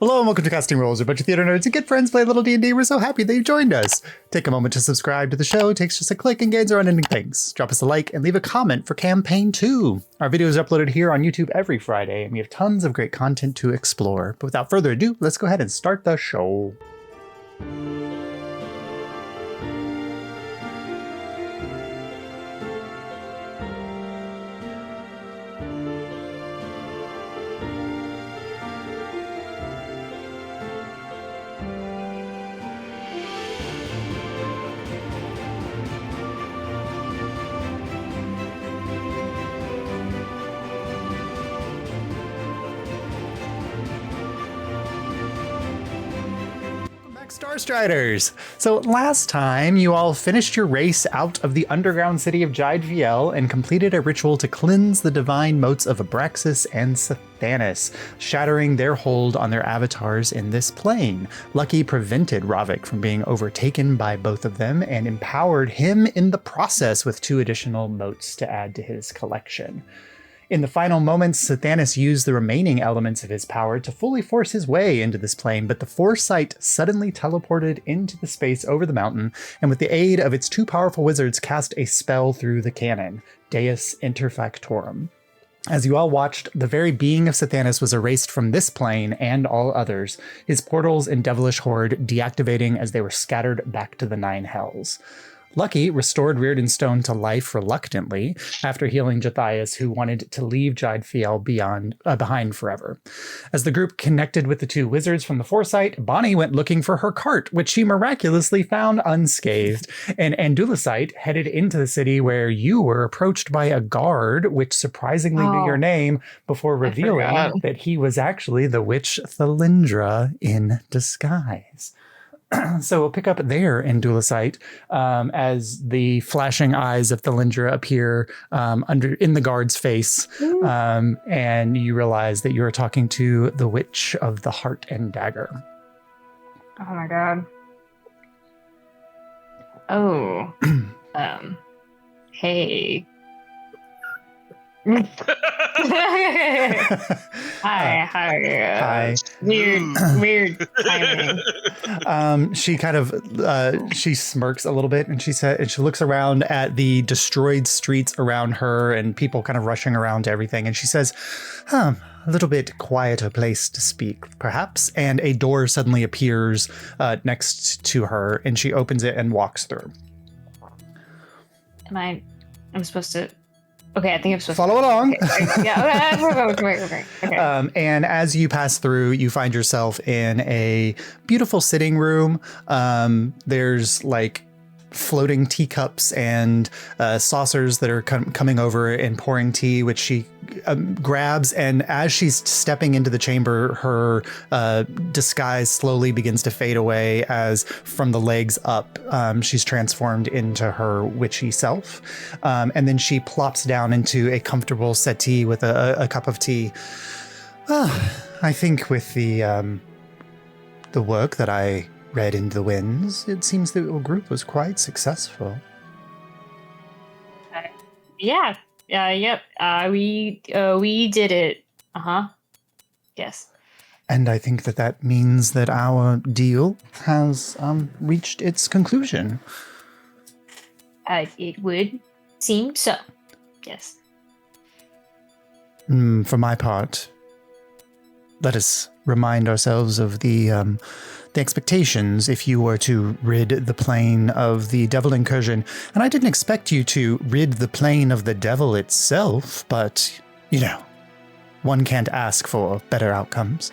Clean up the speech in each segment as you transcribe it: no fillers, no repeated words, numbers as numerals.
Hello and welcome to Casting Roles, a bunch of theater nerds and good friends play a little D&D. We're so happy that you joined us. Take a moment to subscribe to the show. It takes just a click and gains are unending thanks. Drop us a like and leave a comment for Campaign 2. Our videos are uploaded here on YouTube every Friday, and we have tons of great content to explore. But without further ado, let's go ahead and start the show. Starstriders! So last time you all finished your race out of the underground city of Jaid Fjell and completed a ritual to cleanse the divine motes of Abraxas and Sathanas, shattering their hold on their avatars in this plane. Lucky prevented Ravik from being overtaken by both of them and empowered him in the process with 2 additional motes to add to his collection. In the final moments, Sathanas used the remaining elements of his power to fully force his way into this plane, but the Foresight suddenly teleported into the space over the mountain, and with the aid of its 2 powerful wizards cast a spell through the cannon, Deus Interfactorum. As you all watched, the very being of Sathanas was erased from this plane and all others, his portals and devilish horde deactivating as they were scattered back to the 9 hells. Lucky restored Reardenstone to life reluctantly after healing Jathias, who wanted to leave Jaid Fjell behind forever. As the group connected with the 2 wizards from the Foresight, Bonnie went looking for her cart, which she miraculously found unscathed, and Andulicite headed into the city where you were approached by a guard, which surprisingly knew your name before revealing that he was actually the witch Thalindra in disguise. So we'll pick up there in Dulicite as the flashing eyes of Thalindra appear in the guard's face, and you realize that you are talking to the Witch of the Heart and Dagger. Oh my god. Oh. Hey. Hi. Weird timing. She kind of she smirks a little bit, and she looks around at the destroyed streets around her and people kind of rushing around to everything, and she says, a little bit quieter place to speak, perhaps. And a door suddenly appears next to her, and she opens it and walks through. I'm supposed to... Okay, I think I'm supposed to follow along. Okay. Yeah, okay. And as you pass through, you find yourself in a beautiful sitting room. There's like floating teacups and saucers that are coming over and pouring tea, which she grabs. And as she's stepping into the chamber, her disguise slowly begins to fade away as from the legs up, she's transformed into her witchy self. And then she plops down into a comfortable settee with a cup of tea. I think with the work that I read in the winds, it seems that your group was quite successful. Yep. We did it. Yes. And I think that means that our deal has reached its conclusion. It would seem so. Yes. For my part, let us remind ourselves of the expectations if you were to rid the plane of the devil incursion. And I didn't expect you to rid the plane of the devil itself, but, one can't ask for better outcomes.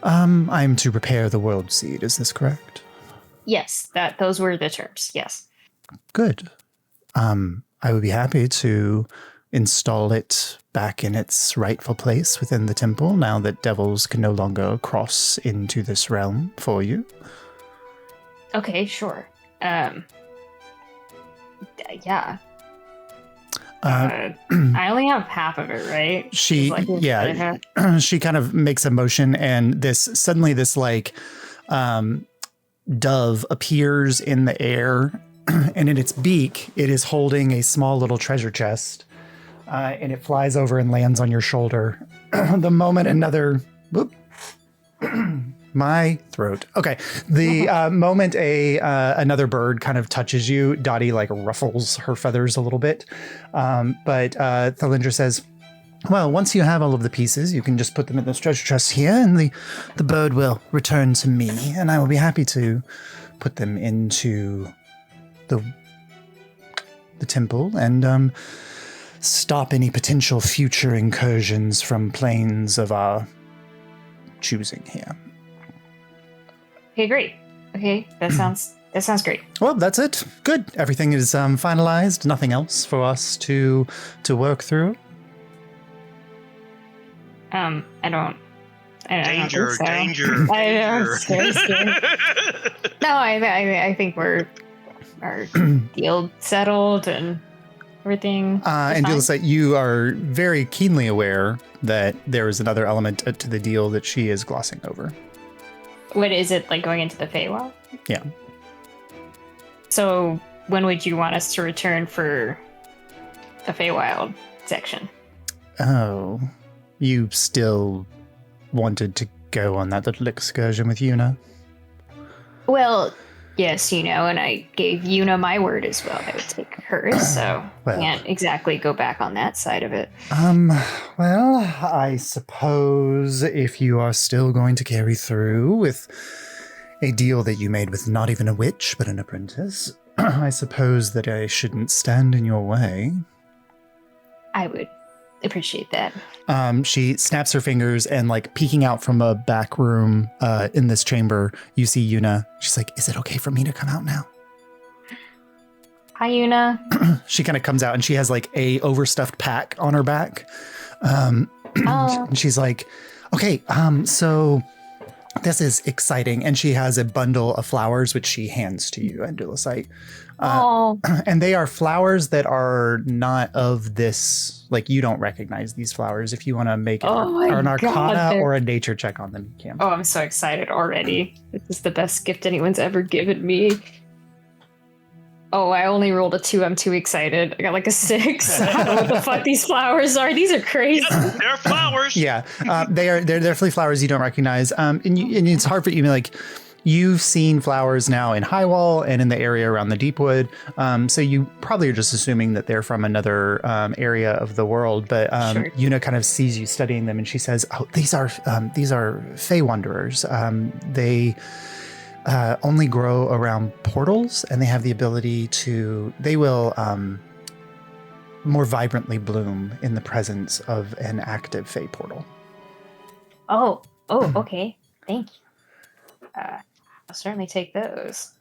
I'm to repair the world seed, is this correct? Yes, those were the terms, yes. Good. I would be happy to install it back in its rightful place within the temple now that devils can no longer cross into this realm for you. Okay, sure. Yeah. I only have half of it, right? She kind of makes a motion, and suddenly this dove appears in the air, and in its beak, it is holding a small little treasure chest. And it flies over and lands on your shoulder. The moment another My throat. Okay. The moment another bird kind of touches you, Dottie like ruffles her feathers a little bit. But Thalindra says, well, once you have all of the pieces, you can just put them in this treasure chest here, and the bird will return to me, and I will be happy to put them into the temple and stop any potential future incursions from planes of our choosing here. Okay, great. Okay, that sounds great. Well, that's it. Good. Everything is finalized. Nothing else for us to work through. I don't Danger, think so. danger, I know. danger. Seriously. No, I think our deal settled and everything. And Dulisite, you are very keenly aware that there is another element to the deal that she is glossing over. What is it, like going into the Feywild? Yeah. So when would you want us to return for the Feywild section? Oh, you still wanted to go on that little excursion with Yuna? Well, yes, and I gave Yuna my word as well. I would take hers, so Well. can't exactly go back on that side of it. Well, I suppose if you are still going to carry through with a deal that you made with not even a witch, but an apprentice, I suppose that I shouldn't stand in your way. I would appreciate that. She snaps her fingers and, like, peeking out from a back room in this chamber, you see Yuna. She's like, is it okay for me to come out now? Hi, Yuna. She kind of comes out and she has, like, a overstuffed pack on her back. Oh. And she's like, okay, so this is exciting. And she has a bundle of flowers, which she hands to you, Dulisite. Oh. And they are flowers that are not of this, like, you don't recognize these flowers. If you want to make an Arcana or a nature check on them, you can. Oh, I'm so excited already. This is the best gift anyone's ever given me. Oh, I only rolled a 2. I'm too excited. I got like a 6. I don't know what the fuck these flowers are. These are crazy. They're flowers. Yeah, they're definitely flowers you don't recognize. And it's hard for you to be like, you've seen flowers now in Highwall and in the area around the Deepwood. So you probably are just assuming that they're from another area of the world. But Sure. Yuna kind of sees you studying them and she says, oh, these are Fey Wanderers. They only grow around portals, and they have the ability they will more vibrantly bloom in the presence of an active Fey portal. Oh, okay. Thank you. I'll certainly take those.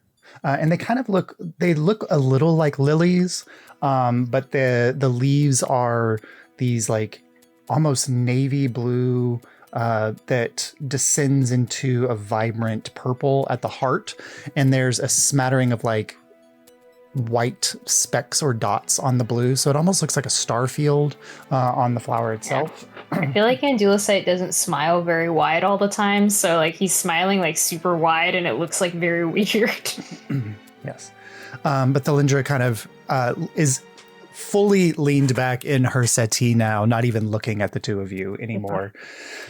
And they kind of look a little like lilies, but the leaves are these like almost navy blue that descends into a vibrant purple at the heart. And there's a smattering of like white specks or dots on the blue. So it almost looks like a star field on the flower itself. Yeah. I feel like Andulicite doesn't smile very wide all the time. So like he's smiling like super wide and it looks like very weird. Yes. But Thalindra kind of is fully leaned back in her settee now, not even looking at the two of you anymore.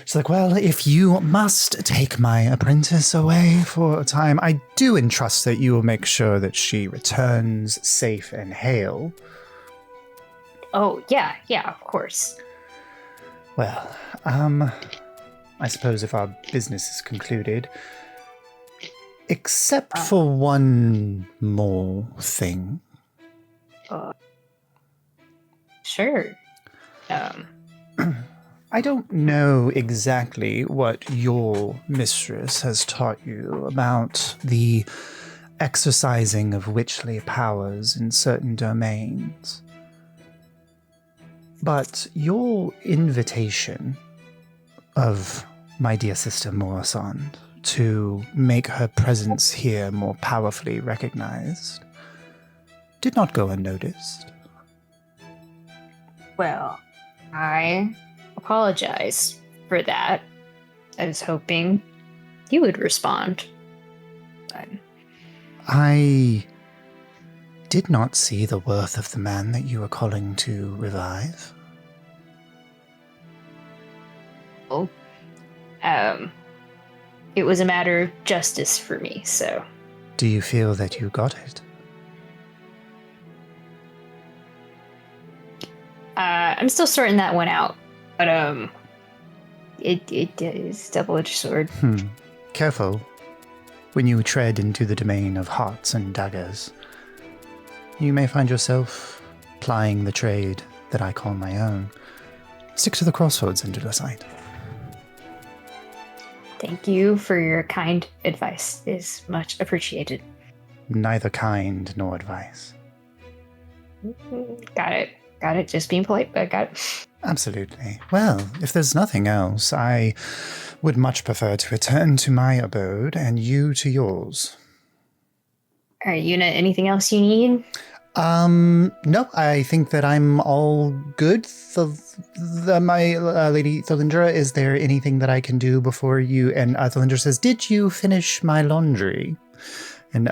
She's like, well, if you must take my apprentice away for a time, I do entrust that you will make sure that she returns safe and hale. Oh, yeah, of course. Well, I suppose if our business is concluded, except for one more thing. Sure. I don't know exactly what your mistress has taught you about the exercising of witchly powers in certain domains. But your invitation of my dear sister Morrisond to make her presence here more powerfully recognized did not go unnoticed. Well, I apologize for that. I was hoping you would respond. I did not see the worth of the man that you were calling to revive. Oh. it was a matter of justice for me, so. Do you feel that you got it? I'm still sorting that one out, but it is double-edged sword. Careful. When you tread into the domain of hearts and daggers, you may find yourself plying the trade that I call my own. Stick to the crossroads and to the sight. Thank you for your kind advice. It is much appreciated. Neither kind nor advice. Got it. Just being polite, but got it. Absolutely. Well, if there's nothing else, I would much prefer to return to my abode and you to yours. All right, Una, anything else you need? No, I think that I'm all good. My Lady Thalindra, is there anything that I can do before you? And Thalindra says, did you finish my laundry? And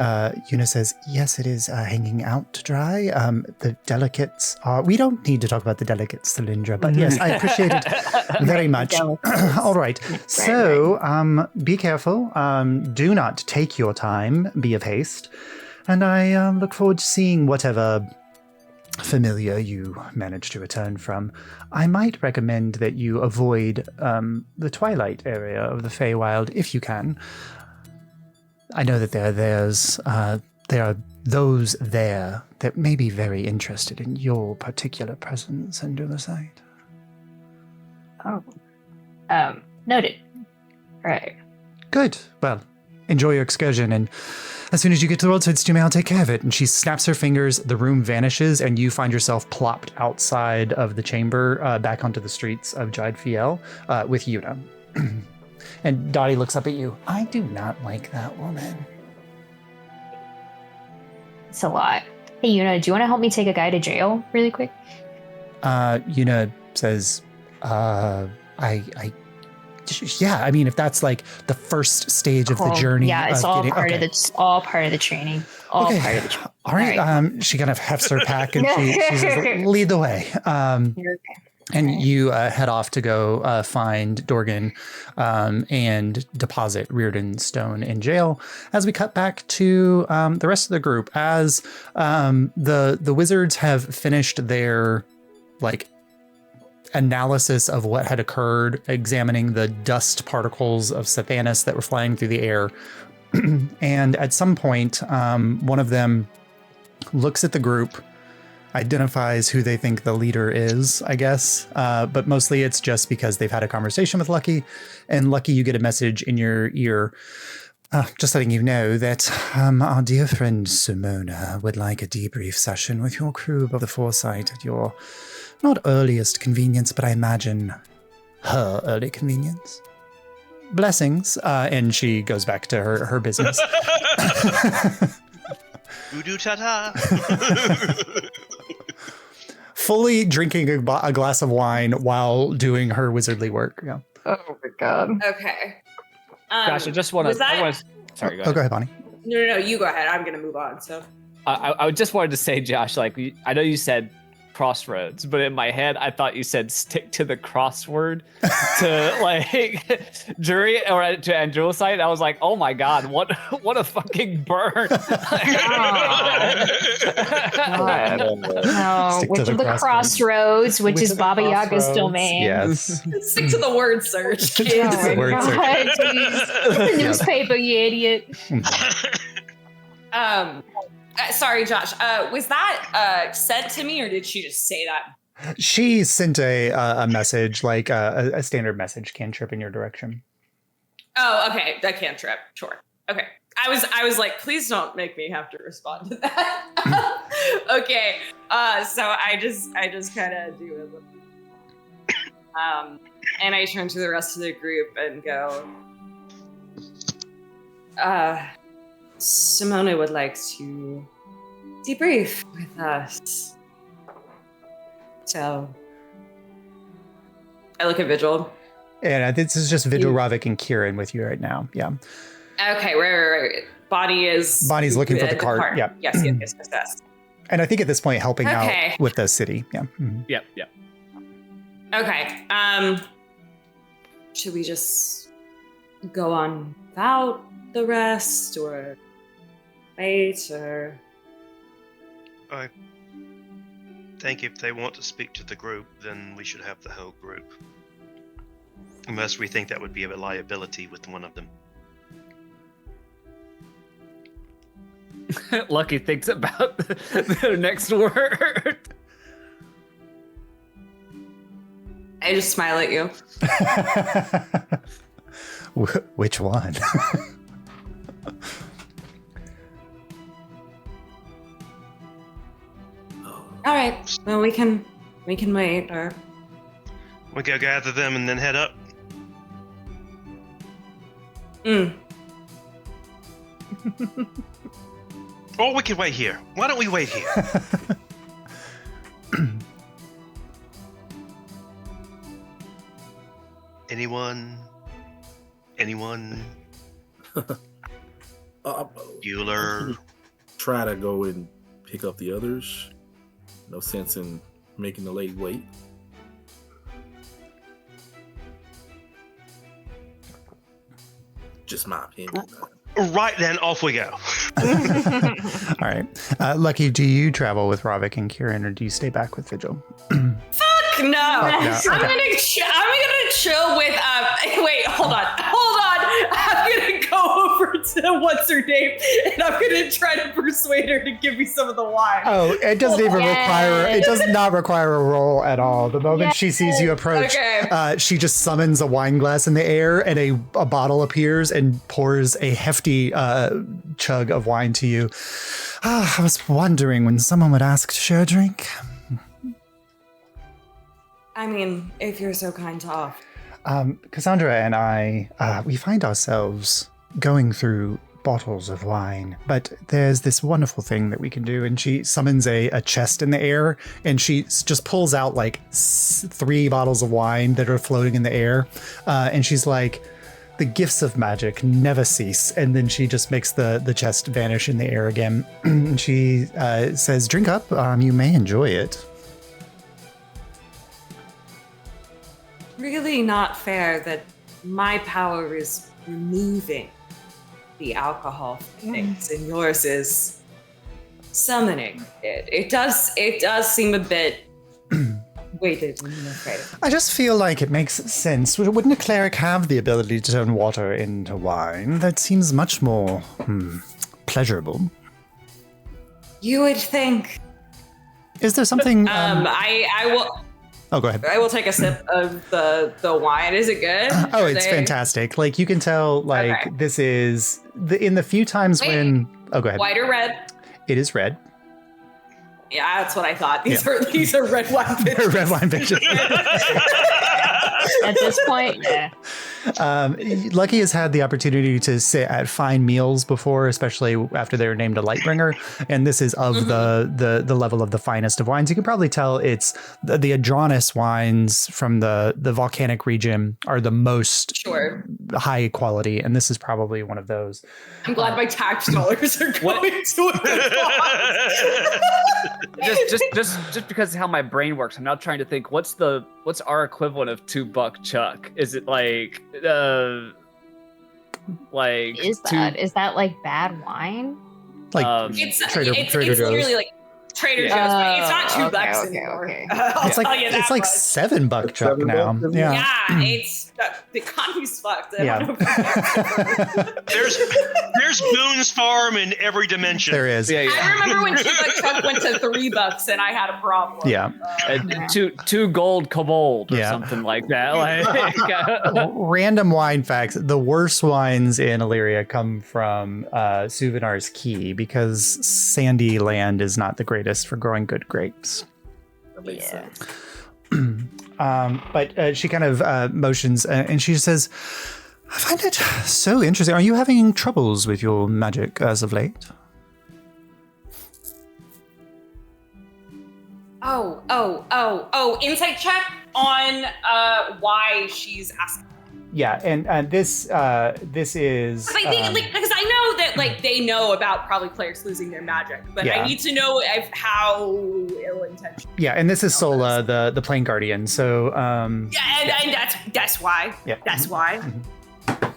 Una says, yes, it is hanging out to dry. The delicates are... We don't need to talk about the delicates, Thalindra, but yes, I appreciate it very much. All right. So, be careful. Do not take your time. Be of haste. And I look forward to seeing whatever familiar you manage to return from. I might recommend that you avoid the twilight area of the Feywild if you can. I know that there are those there that may be very interested in your particular presence and to the site. Oh. Noted. Right. Good. Well, enjoy your excursion, and as soon as you get to the roadside Stume, I'll take care of it. And she snaps her fingers, the room vanishes, and you find yourself plopped outside of the chamber, back onto the streets of Jaid Fjell, with Una. And Dottie looks up at you. I do not like that woman. It's a lot. Hey, Una, do you want to help me take a guy to jail really quick? Una says, yeah, I mean, if that's like the first stage of the journey. Yeah, it's all part of all part of the training. All part of the training. All right. She kind of hefts her pack and she says, lead the way. You're okay. And you head off to go find Dorgan and deposit Reardon Stone in jail. As we cut back to the rest of the group, as the wizards have finished their analysis of what had occurred, examining the dust particles of Sathanas that were flying through the air. And at some point, one of them looks at the group, identifies who they think the leader is, I guess. But mostly it's just because they've had a conversation with Lucky, and Lucky, you get a message in your ear, just letting you know that our dear friend Simona would like a debrief session with your crew of the Foresight at your not earliest convenience, but I imagine her early convenience. Blessings. And she goes back to her business. Voodoo ta-ta. Fully drinking a glass of wine while doing her wizardly work. Yeah. Oh my god. Okay. Gosh, I just want to. Sorry, go ahead. Oh, go ahead, Bonnie. No, you go ahead. I'm going to move on. So I just wanted to say, Josh, I know you said crossroads, but in my head, I thought you said stick to the crossword to jury or to Androsite. I was like, oh my god, what a fucking burn! No, which of the crossroads, which is Baba Yaga's domain. Yes. Stick to the word search, kids. Oh my god, the newspaper, you idiot. Sorry, Josh. Was that sent to me, or did she just say that? She sent a message, like a standard message cantrip in your direction. Oh, okay. That cantrip. Sure. Okay. I was like, please don't make me have to respond to that. Okay. So I just kind of do it. And I turn to the rest of the group and go, Simona would like to debrief with us. So I look at Vigil. And this is just Vigil, Ravik, and Kieran with you right now. Yeah. Okay, right. Bonnie's looking for the cart. Yeah. Yes. And I think at this point helping out with the city. Yeah. Mm-hmm. Yep. Okay. Should we just go on about the rest or wait or... I think if they want to speak to the group, then we should have the whole group. Unless we think that would be a liability with one of them. Lucky thinks about the next word. I just smile at you. Which one? All right. Well, we can wait, or We go gather them and then head up. Or we could wait here. Why don't we wait here? Anyone? Bueller? Try to go and pick up the others. No sense in making the lady wait. Just my opinion. Right then, off we go. All right. Lucky, do you travel with Ravik and Kieran, or do you stay back with Vigil? no. no, I'm okay. gonna chill with. Wait, hold on. I'm gonna go over to what's her name, and I'm gonna try to persuade her to give me some of the wine. Oh, it doesn't even require. It does not require a roll at all. The moment she sees you approach, she just summons a wine glass in the air, and a bottle appears and pours a hefty chug of wine to you. I was wondering when someone would ask to share a drink. I mean, if you're so kind to offer. Cassandra and I, we find ourselves going through bottles of wine, but there's this wonderful thing that we can do. And she summons a chest in the air, and she just pulls out like 3 bottles of wine that are floating in the air. And she's like, the gifts of magic never cease. And then she just makes the chest vanish in the air again. And she says, drink up, you may enjoy it. Really not fair that my power is removing the alcohol things and yours is summoning it. It does seem a bit weighted, I'm afraid. I just feel like it makes sense. Wouldn't a cleric have the ability to turn water into wine? That seems much more pleasurable. You would think. Is there something? I will. Oh, go ahead. I will take a sip of the wine. Is it good? Oh, it's fantastic. Like, you can tell, like, Okay. this is in the few times when. Oh, go ahead. White or red? It is red. Yeah, that's what I thought. These are red wine bitches. Red wine bitches. At this point, yeah. Lucky has had the opportunity to sit at fine meals before, especially after they were named a Lightbringer, and this is of the level of the finest of wines. You can probably tell it's the Adronis wines from the volcanic region are the most high quality, and this is probably one of those. I'm glad my tax dollars are going to it. just because of how my brain works, I'm now trying to think what's our equivalent of $2 chuck? Is it like Is that like bad wine? Like It's Trader Joe's. literally like Trader Joe's, but it's not $2 anymore. Okay. It's like $7 chuck now. $7? Yeah. It's the economy's fucked. I don't know. There's Boone's Farm in every dimension. There is. Yeah. I remember when $2 chuck went to $3 and I had a problem. Yeah. Two gold kobold or Yeah. something like that. Like, Random wine facts. The worst wines in Alyria come from Suvinar's Key, because sandy land is not the greatest for growing good grapes. That makes sense. But she kind of motions and she says, I find it so interesting. Are you having troubles with your magic as of late? Insight check on why she's asking. Yeah, and this is Because I know that like they know about probably players losing their magic, but Yeah. I need to know how ill-intentioned. yeah, and this is Sola, the Plane Guardian. So And that's why. Yeah. That's why. Mhm.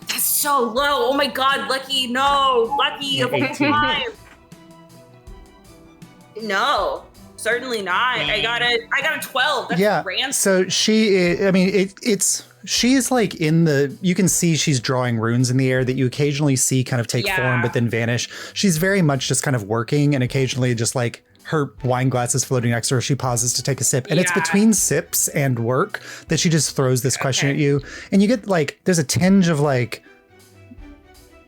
That's so low. Oh my god, Lucky, no. Lucky of all 18. time. No, certainly not. I got a 12. That's Yeah. rancid. So she's like in the, you can see she's drawing runes in the air that you occasionally see kind of take form but then vanish. She's very much just kind of working, and occasionally just like her wine glass is floating next to her. She pauses to take a sip, and it's between sips and work that she just throws this question at you. And you get like, there's a tinge of like,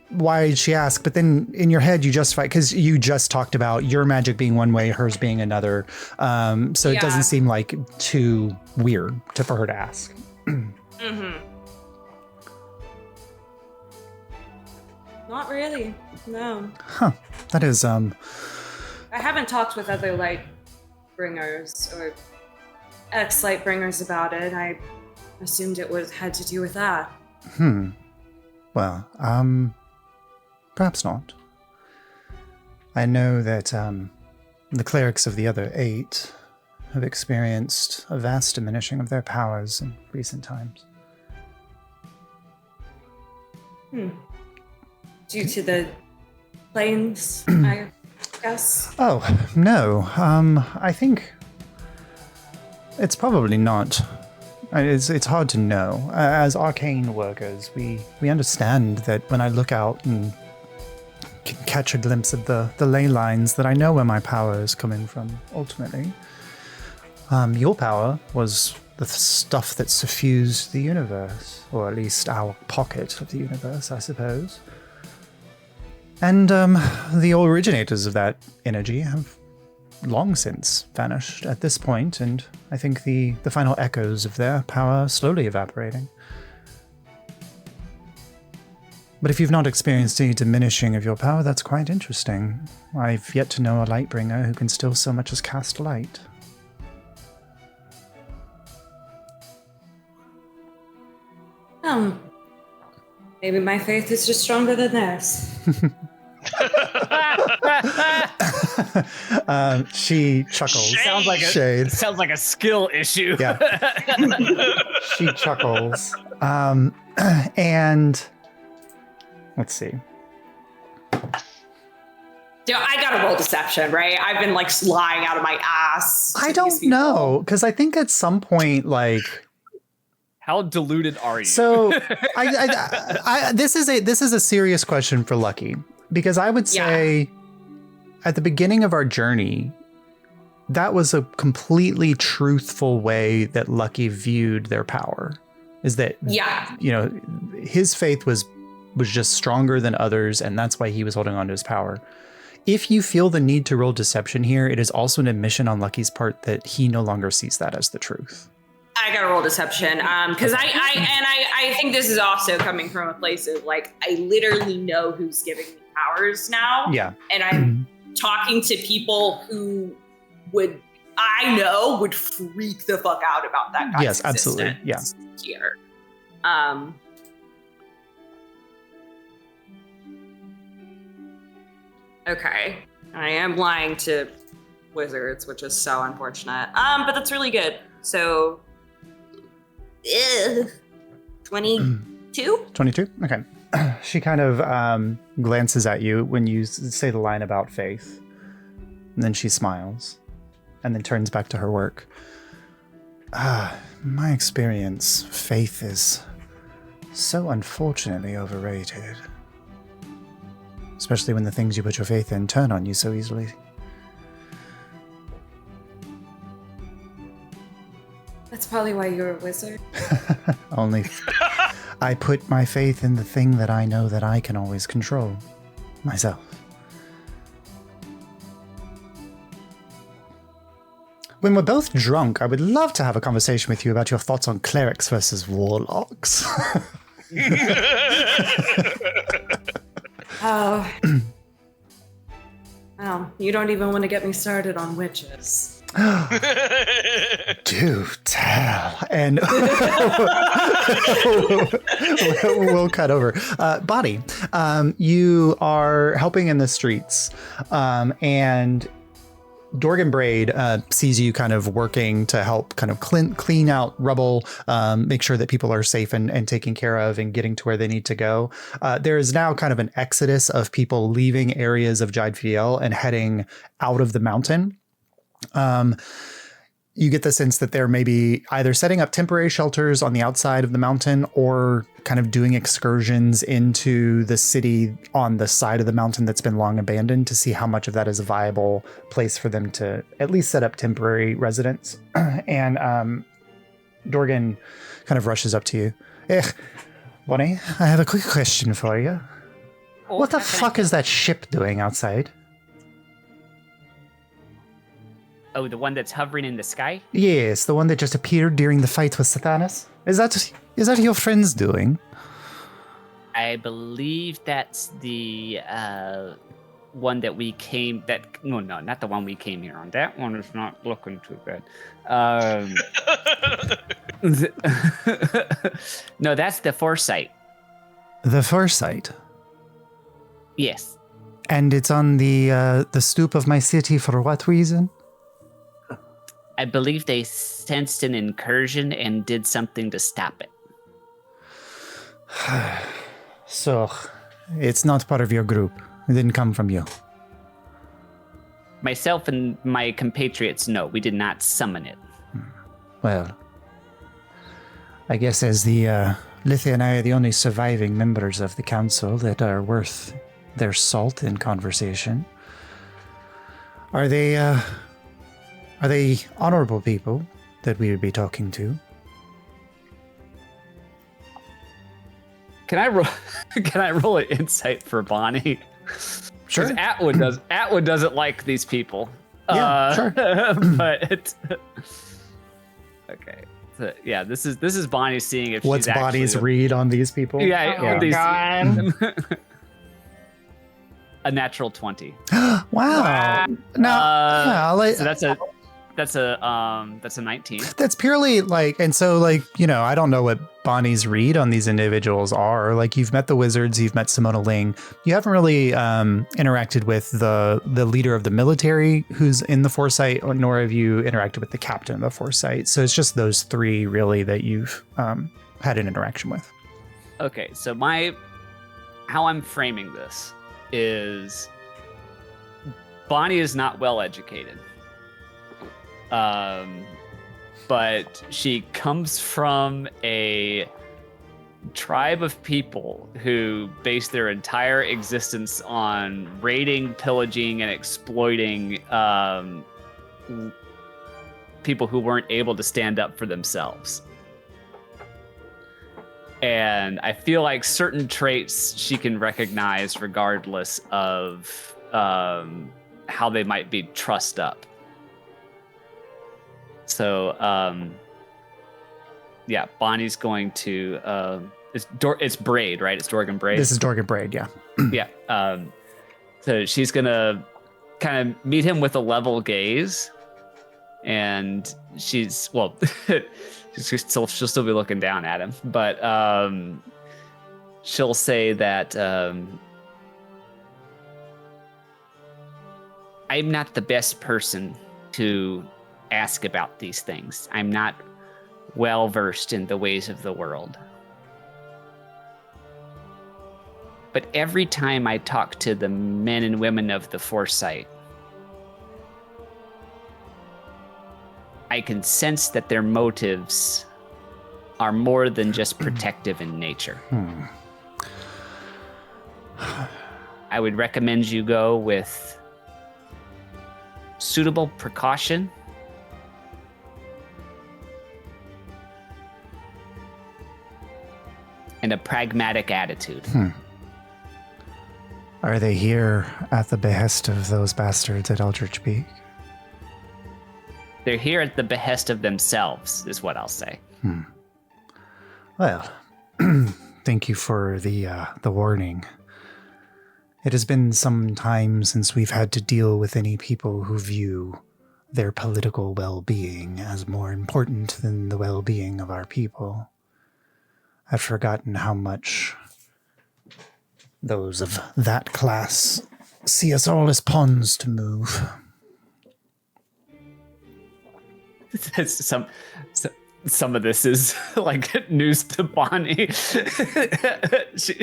why did she ask? But then in your head, you justify, because you just talked about your magic being one way, hers being another. So it doesn't seem like too weird for her to ask. Not really. No. Huh. That is, I haven't talked with other light bringers or ex-light bringers about it. I assumed it had to do with that. Well, perhaps not. I know that the clerics of the other 8 have experienced a vast diminishing of their powers in recent times. Due to the planes, I guess. Oh, no. I think it's probably not. It's hard to know. As arcane workers, we understand that when I look out and can catch a glimpse of the ley lines, that I know where my power is coming from, ultimately. Your power was the stuff that suffused the universe, or at least our pocket of the universe, I suppose. And the originators of that energy have long since vanished at this point, and I think the final echoes of their power are slowly evaporating. But if you've not experienced any diminishing of your power, that's quite interesting. I've yet to know a Lightbringer who can still so much as cast light. Maybe my faith is just stronger than theirs. She chuckles. Sounds like Shade. Sounds like a skill issue. Yeah. She chuckles. And let's see. Dude, I gotta roll deception, right? I've been like lying out of my ass. I don't know, because I think at some point, like, How deluded are you? so this is a serious question for Lucky, because I would say at the beginning of our journey, that was a completely truthful way that Lucky viewed their power. Is that his faith was just stronger than others, and that's why he was holding on to his power. If you feel the need to roll deception here, it is also an admission on Lucky's part that he no longer sees that as the truth. I gotta roll deception, because I think this is also coming from a place of like, I literally know who's giving me powers now. Yeah. And I'm talking to people who would freak the fuck out about that guy's Yes, absolutely. Yeah. Here. Okay. I am lying to wizards, which is so unfortunate. But that's really good. So 22? 22? Okay. She kind of glances at you when you say the line about faith. And then she smiles and then turns back to her work. My experience, faith is so unfortunately overrated. Especially when the things you put your faith in turn on you so easily. That's probably why you're a wizard. Only I put my faith in the thing that I know that I can always control. Myself. When we're both drunk, I would love to have a conversation with you about your thoughts on clerics versus warlocks. Oh. Well, you don't even want to get me started on witches. Do tell. And we'll cut over. Bonnie, you are helping in the streets, and Dorgan Braid sees you kind of working to help kind of clean out rubble, make sure that people are safe and taken care of and getting to where they need to go. There is now kind of an exodus of people leaving areas of Jaid Fjell and heading out of the mountain. You get the sense that they're maybe either setting up temporary shelters on the outside of the mountain or kind of doing excursions into the city on the side of the mountain that's been long abandoned to see how much of that is a viable place for them to at least set up temporary residence. And Dorgan kind of rushes up to you. Bonnie, I have a quick question for you. What the fuck is that ship doing outside? Oh, the one that's hovering in the sky? Yes, the one that just appeared during the fight with Sathanas. Is that your friends doing? I believe that's the one that we came. No, not the one we came here on. That one is not looking too good. No, that's the Foresight. The Foresight. Yes. And it's on the stoop of my city for what reason? I believe they sensed an incursion and did something to stop it. So, it's not part of your group. It didn't come from you. Myself and my compatriots, no, we did not summon it. Well, I guess as the Lithia and I are the only surviving members of the council that are worth their salt in conversation. Are they honorable people that we would be talking to? Can I roll an insight for Bonnie? Sure. Because Atwood doesn't like these people. Yeah, sure. But okay. So, yeah, this is Bonnie seeing if what's she's Bonnie's actually read on these people? Yeah, Oh, God. A natural 20. Wow. No, So that's a 19. That's purely like, and so like, I don't know what Bonnie's read on these individuals are. Like, you've met the wizards, you've met Simona Ling. You haven't really interacted with the leader of the military who's in the Foresight, nor have you interacted with the captain of the Foresight. So it's just those three really that you've had an interaction with. Okay, so how I'm framing this is Bonnie is not well educated. But she comes from a tribe of people who base their entire existence on raiding, pillaging, and exploiting people who weren't able to stand up for themselves. And I feel like certain traits she can recognize regardless of how they might be trussed up. So, yeah, Bonnie's going to, it's Braid, right? It's Dorgan Braid. This is Dorgan Braid, yeah. Yeah. So she's going to kind of meet him with a level gaze. And she'll still be looking down at him. But she'll say that I'm not the best person to ask about these things. I'm not well versed in the ways of the world. But every time I talk to the men and women of the Foresight, I can sense that their motives are more than just protective in nature. I would recommend you go with suitable precaution and a pragmatic attitude. Are they here at the behest of those bastards at Eldritch Peak? They're here at the behest of themselves, is what I'll say. Well, thank you for the warning. It has been some time since we've had to deal with any people who view their political well-being as more important than the well-being of our people. I've forgotten how much those of that class see us all as pawns to move. some of this is like news to Bonnie. she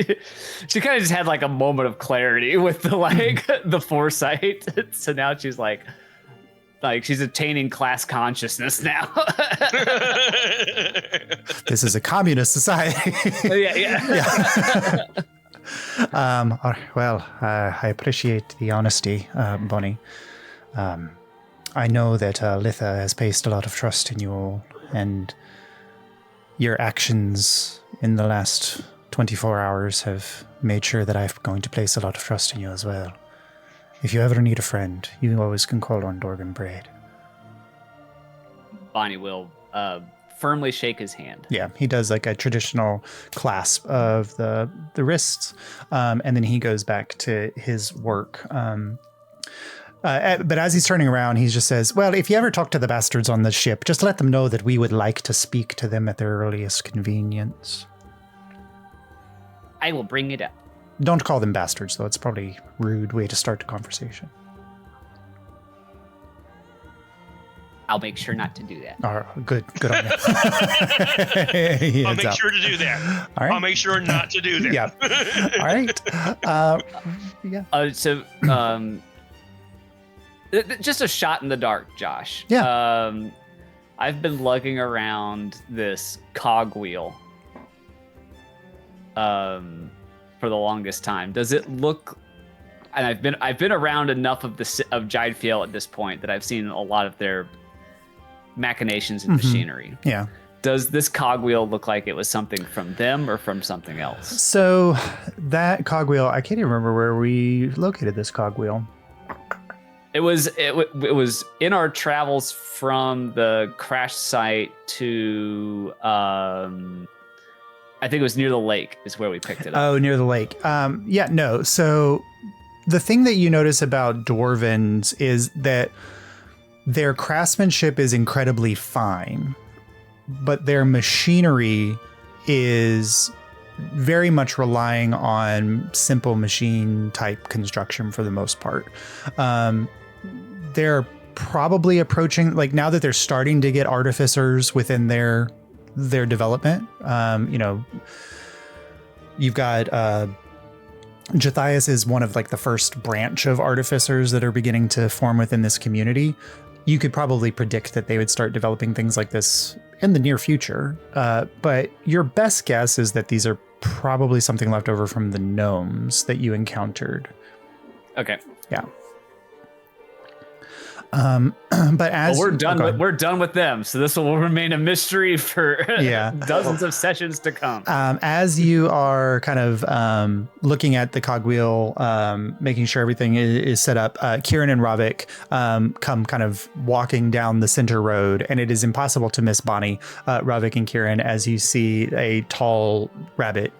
kind of just had like a moment of clarity with the foresight. So now she's like she's attaining class consciousness now. This is a communist society. yeah. Well, I appreciate the honesty, Bonnie. I know that Litha has placed a lot of trust in you all, and your actions in the last 24 hours have made sure that I'm going to place a lot of trust in you as well. If you ever need a friend, you always can call on Dorgan Braid. Bonnie will firmly shake his hand. Yeah, he does like a traditional clasp of the wrists, and then he goes back to his work. But as he's turning around, he just says, well, if you ever talk to the bastards on the ship, just let them know that we would like to speak to them at their earliest convenience. I will bring it up. Don't call them bastards, though. It's probably a rude way to start the conversation. I'll make sure not to do that. Oh, good on you. I'll make sure to do that. All right. I'll make sure not to do that. Yeah. All right. Yeah. So, just a shot in the dark, Josh. Yeah. I've been lugging around this cogwheel for the longest time. Does it look? And I've been around enough of Jaid Fjell at this point that I've seen a lot of their machinations and machinery. Yeah. Does this cogwheel look like it was something from them or from something else? So that cogwheel, I can't even remember where we located this cogwheel. It was in our travels from the crash site to I think it was near the lake is where we picked it up. Oh, near the lake. Yeah, no. So the thing that you notice about Dwarvens is that their craftsmanship is incredibly fine, but their machinery is very much relying on simple machine type construction for the most part. They're probably approaching, like, now that they're starting to get artificers within their development. You've got Jathias is one of like the first branch of artificers that are beginning to form within this community. You could probably predict that they would start developing things like this in the near future. But your best guess is that these are probably something left over from the gnomes that you encountered. Okay. Yeah. But as we're done with them, so this will remain a mystery for dozens of sessions to come. As you are kind of looking at the cogwheel, making sure everything is set up, Kieran and Ravik come kind of walking down the center road, and it is impossible to miss Bonnie, Ravik, and Kieran as you see a tall rabbit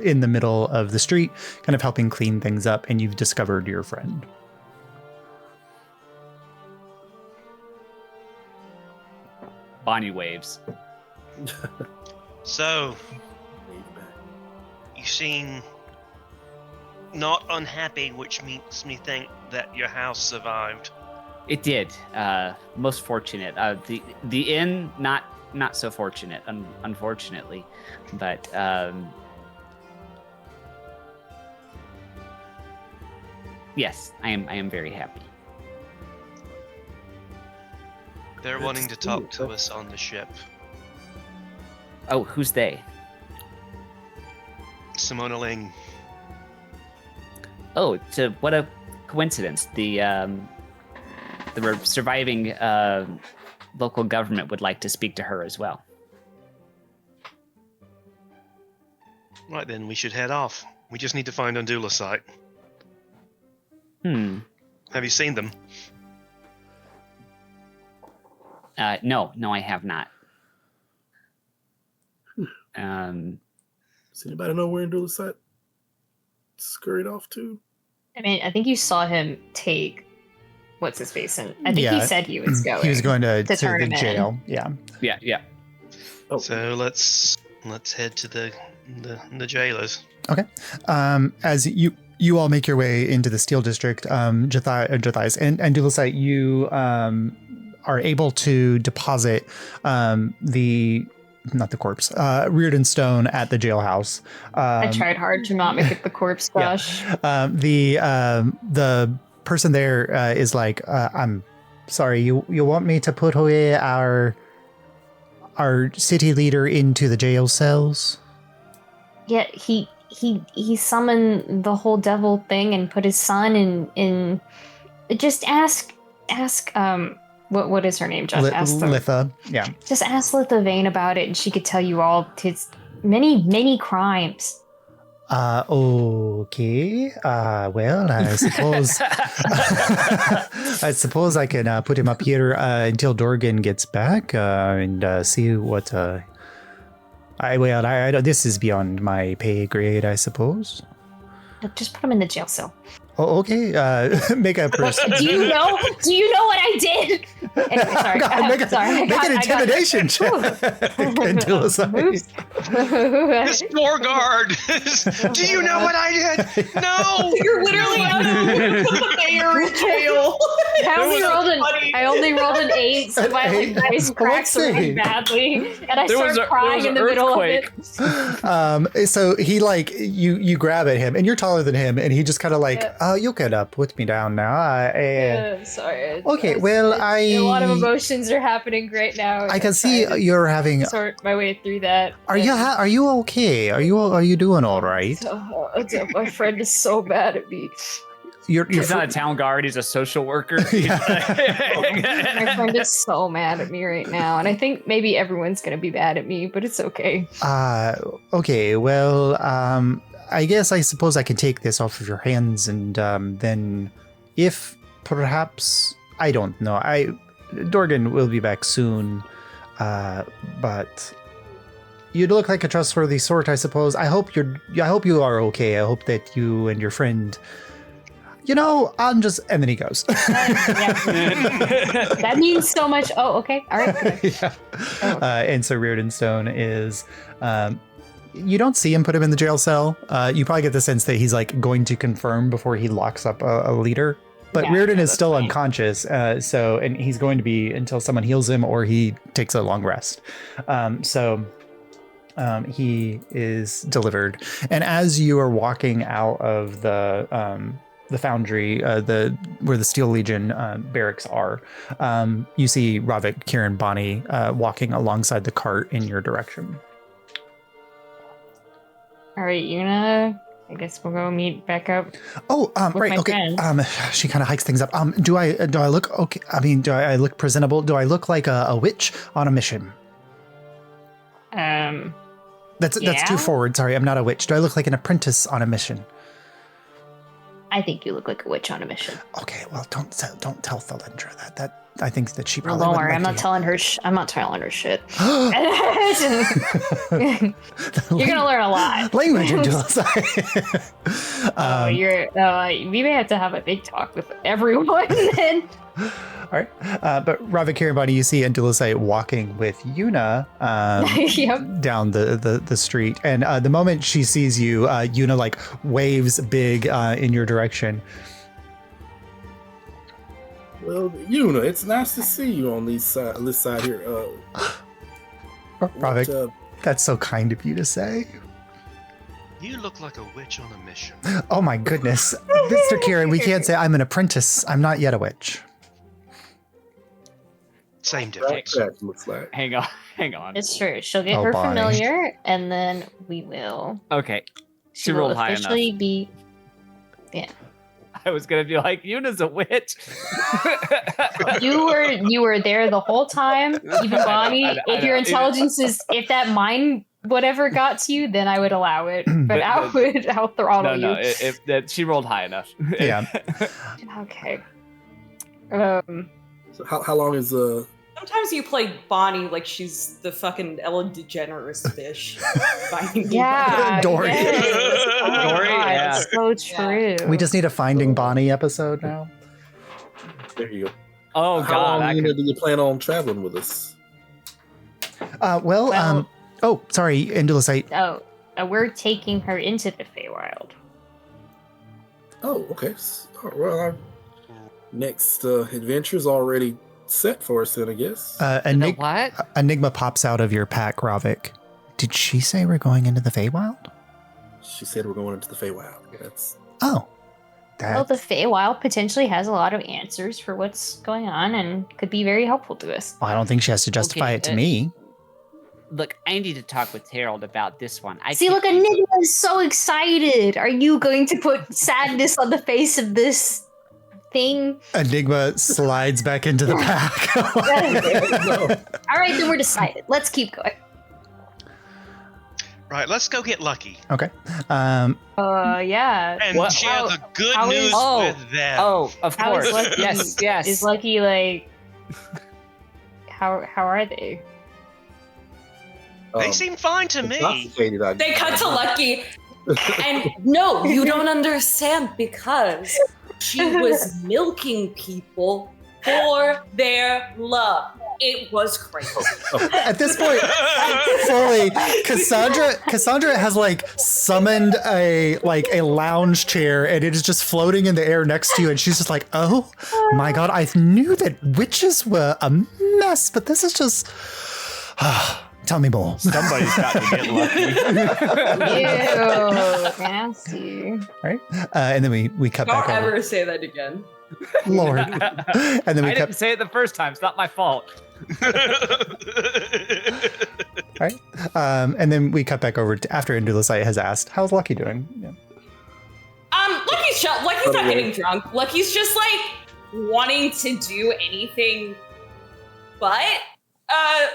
in the middle of the street, kind of helping clean things up, and you've discovered your friend. Bonnie waves. So, you seem not unhappy, which makes me think that your house survived. It did. Most fortunate. The inn, not so fortunate, unfortunately. But yes, I am very happy. They're wanting to talk to us on the ship. Oh, who's they? Simona Ling. Oh, what a coincidence. The surviving local government would like to speak to her as well. Right then, we should head off. We just need to find Undulasite. Have you seen them? No, I have not. Does anybody know where Undulasite scurried off to? I mean, I think you saw him take what's his face, and I think he said he was going. He was going to the jail. Yeah. Yeah. Oh. So let's head to the jailers. Okay. As you all make your way into the Steel District, Jathias and Dulasite, you are able to deposit not the corpse, Reardon Stone at the jailhouse. I tried hard to not make it the corpse gush. The person there is like, I'm sorry, you want me to put away our city leader into the jail cells? Yeah, he summoned the whole devil thing and put his son in. Just ask what is her name, Josh? Litha. Yeah. Just ask Litha Vane about it, and she could tell you all his many crimes. Okay. Well, I suppose I can put him up here until Dorgan gets back and see what. This is beyond my pay grade, I suppose. Look, just put him in the jail cell. Oh, okay. Make a person. Do you know what I did? Anyway, sorry. Make an intimidation check. This poor guard. Do you know what I did? No. You're literally out of the mayor in jail. I only rolled an 8, so my voice cracks really badly, and I start crying in the middle of it. So he you grab at him, and you're taller than him, and he just kind of you can put me down now. Sorry. Okay, well, a lot of emotions are happening right now. I can see you're having. Sort my way through that. Are you okay? Are you doing all right? My friend is so mad at me. He's not a town guard. He's a social worker. My friend is so mad at me right now, and I think maybe everyone's gonna be mad at me, but it's okay. Okay. Well, I suppose I can take this off of your hands, and then, if perhaps, I don't know. Dorgan will be back soon, but you look like a trustworthy sort, I suppose. I hope you are okay. I hope that you and your friend. And then he goes. That means so much. Oh, okay. All right. Yeah. And so Reardon Stone is, you don't see him put him in the jail cell. You probably get the sense that he's going to confirm before he locks up a leader. But yeah, Reardon is still unconscious. And he's going to be until someone heals him or he takes a long rest. He is delivered. And as you are walking out of the foundry, where the Steel Legion barracks are, you see Ravik, Kieran, Bonnie walking alongside the cart in your direction. All right, Yuna, I guess we'll go meet back up. Oh, right, okay. She kind of hikes things up. Do I look okay? I mean, do I look presentable? Do I look like a witch on a mission? That's too forward. Sorry, I'm not a witch. Do I look like an apprentice on a mission? I think you look like a witch on a mission. Okay, well, don't tell Thalendra that. I think that she probably. Well, don't worry. I'm not telling her shit. You're gonna learn a lot. Language into we may have to have a big talk with everyone then. All right, but Ravik, Kieran, Bonnie, you see Andulusite walking with Yuna down the street, and the moment she sees you, Yuna waves big in your direction. Well, Yuna, it's nice to see you on this side here. Ravik, that's so kind of you to say. You look like a witch on a mission. Oh my goodness, Mr. Kieran, we can't say I'm an apprentice. I'm not yet a witch. Same difference. That looks like. Hang on. It's true. She'll get her Bonnie. familiar, and then we will. Okay. She rolled will high officially enough. be. Yeah. I was gonna be like, Yuna's a witch. You were there the whole time, even Bonnie. If your intelligence is, if that mind whatever got to you, then I would allow it. But I'll throttle you. No, she rolled high enough. Yeah. Okay. So how long is Sometimes you play Bonnie like she's the fucking Ellen DeGeneres fish. Yeah. Dory. Yes. Oh my Dory, God, yeah. it's so true. We just need a Finding Bonnie episode now. there you go. Oh How God. long do you plan on traveling with us? Oh, sorry, Andulusite. Oh, we're taking her into the Feywild. Oh, okay. Well, our next adventure's already set for us then, I guess. What? Enigma pops out of your pack, Ravik. Did she say we're going into the Feywild? She said we're going into the Feywild. That's Oh. Well, the Feywild potentially has a lot of answers for what's going on and could be very helpful to us. I don't think she has to justify it to me. Look, I need to talk with Harold about this one. See, look, Enigma is so excited. Are you going to put sadness on the face of this thing? Enigma slides back into the pack. All right, then we're decided. Let's keep going. Right, let's go get lucky Okay. Yeah. and share the good news with them. Oh, of How course. is Lucky? Yes. Is Lucky like? How are they? They seem fine to me. intoxicated, I They cut guess. to Lucky, and no, you don't understand because she was milking people for their love. It was crazy. At this point, fully, Cassandra has like summoned a lounge chair, and it is just floating in the air next to you, and she's just like, "Oh my god, I knew that witches were a mess, but this is just." Tell me more. Somebody's got to get lucky. Ew, nasty. All right, and then we cut Don't back over. ever say that again. Lord, and then we I cut. didn't say it the first time. It's not my fault. All right, and then we cut back over to after Indulusite has asked, "How's Lucky doing?" Yeah. Lucky's not getting drunk. Lucky's just like wanting to do anything but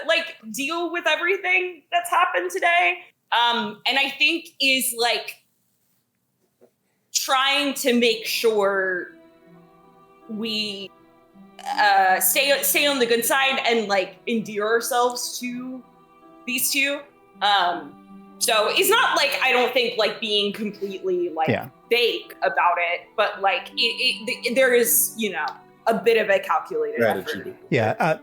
like deal with everything that's happened today. And I think is like trying to make sure we stay on the good side and like endear ourselves to these two. So it's not like I don't think like being completely like fake about it, but like there is, you know, a bit of a calculated Gratitude. effort. Yeah.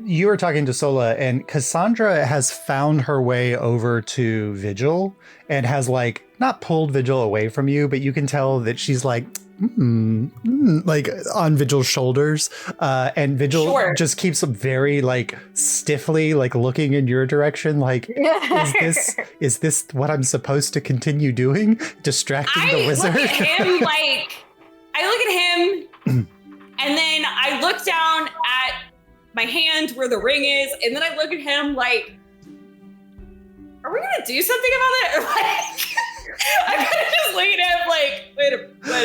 You were talking to Sola, and Cassandra has found her way over to Vigil and has like not pulled Vigil away from you, but you can tell that she's like, like on Vigil's shoulders, and Vigil just keeps very like stiffly like looking in your direction, like is this what I'm supposed to continue doing? Distracting the wizard? I look at him, and then I look down at my hand where the ring is, and then I look at him like, are we gonna do something about it? Like, I kind of just look at him like, wait a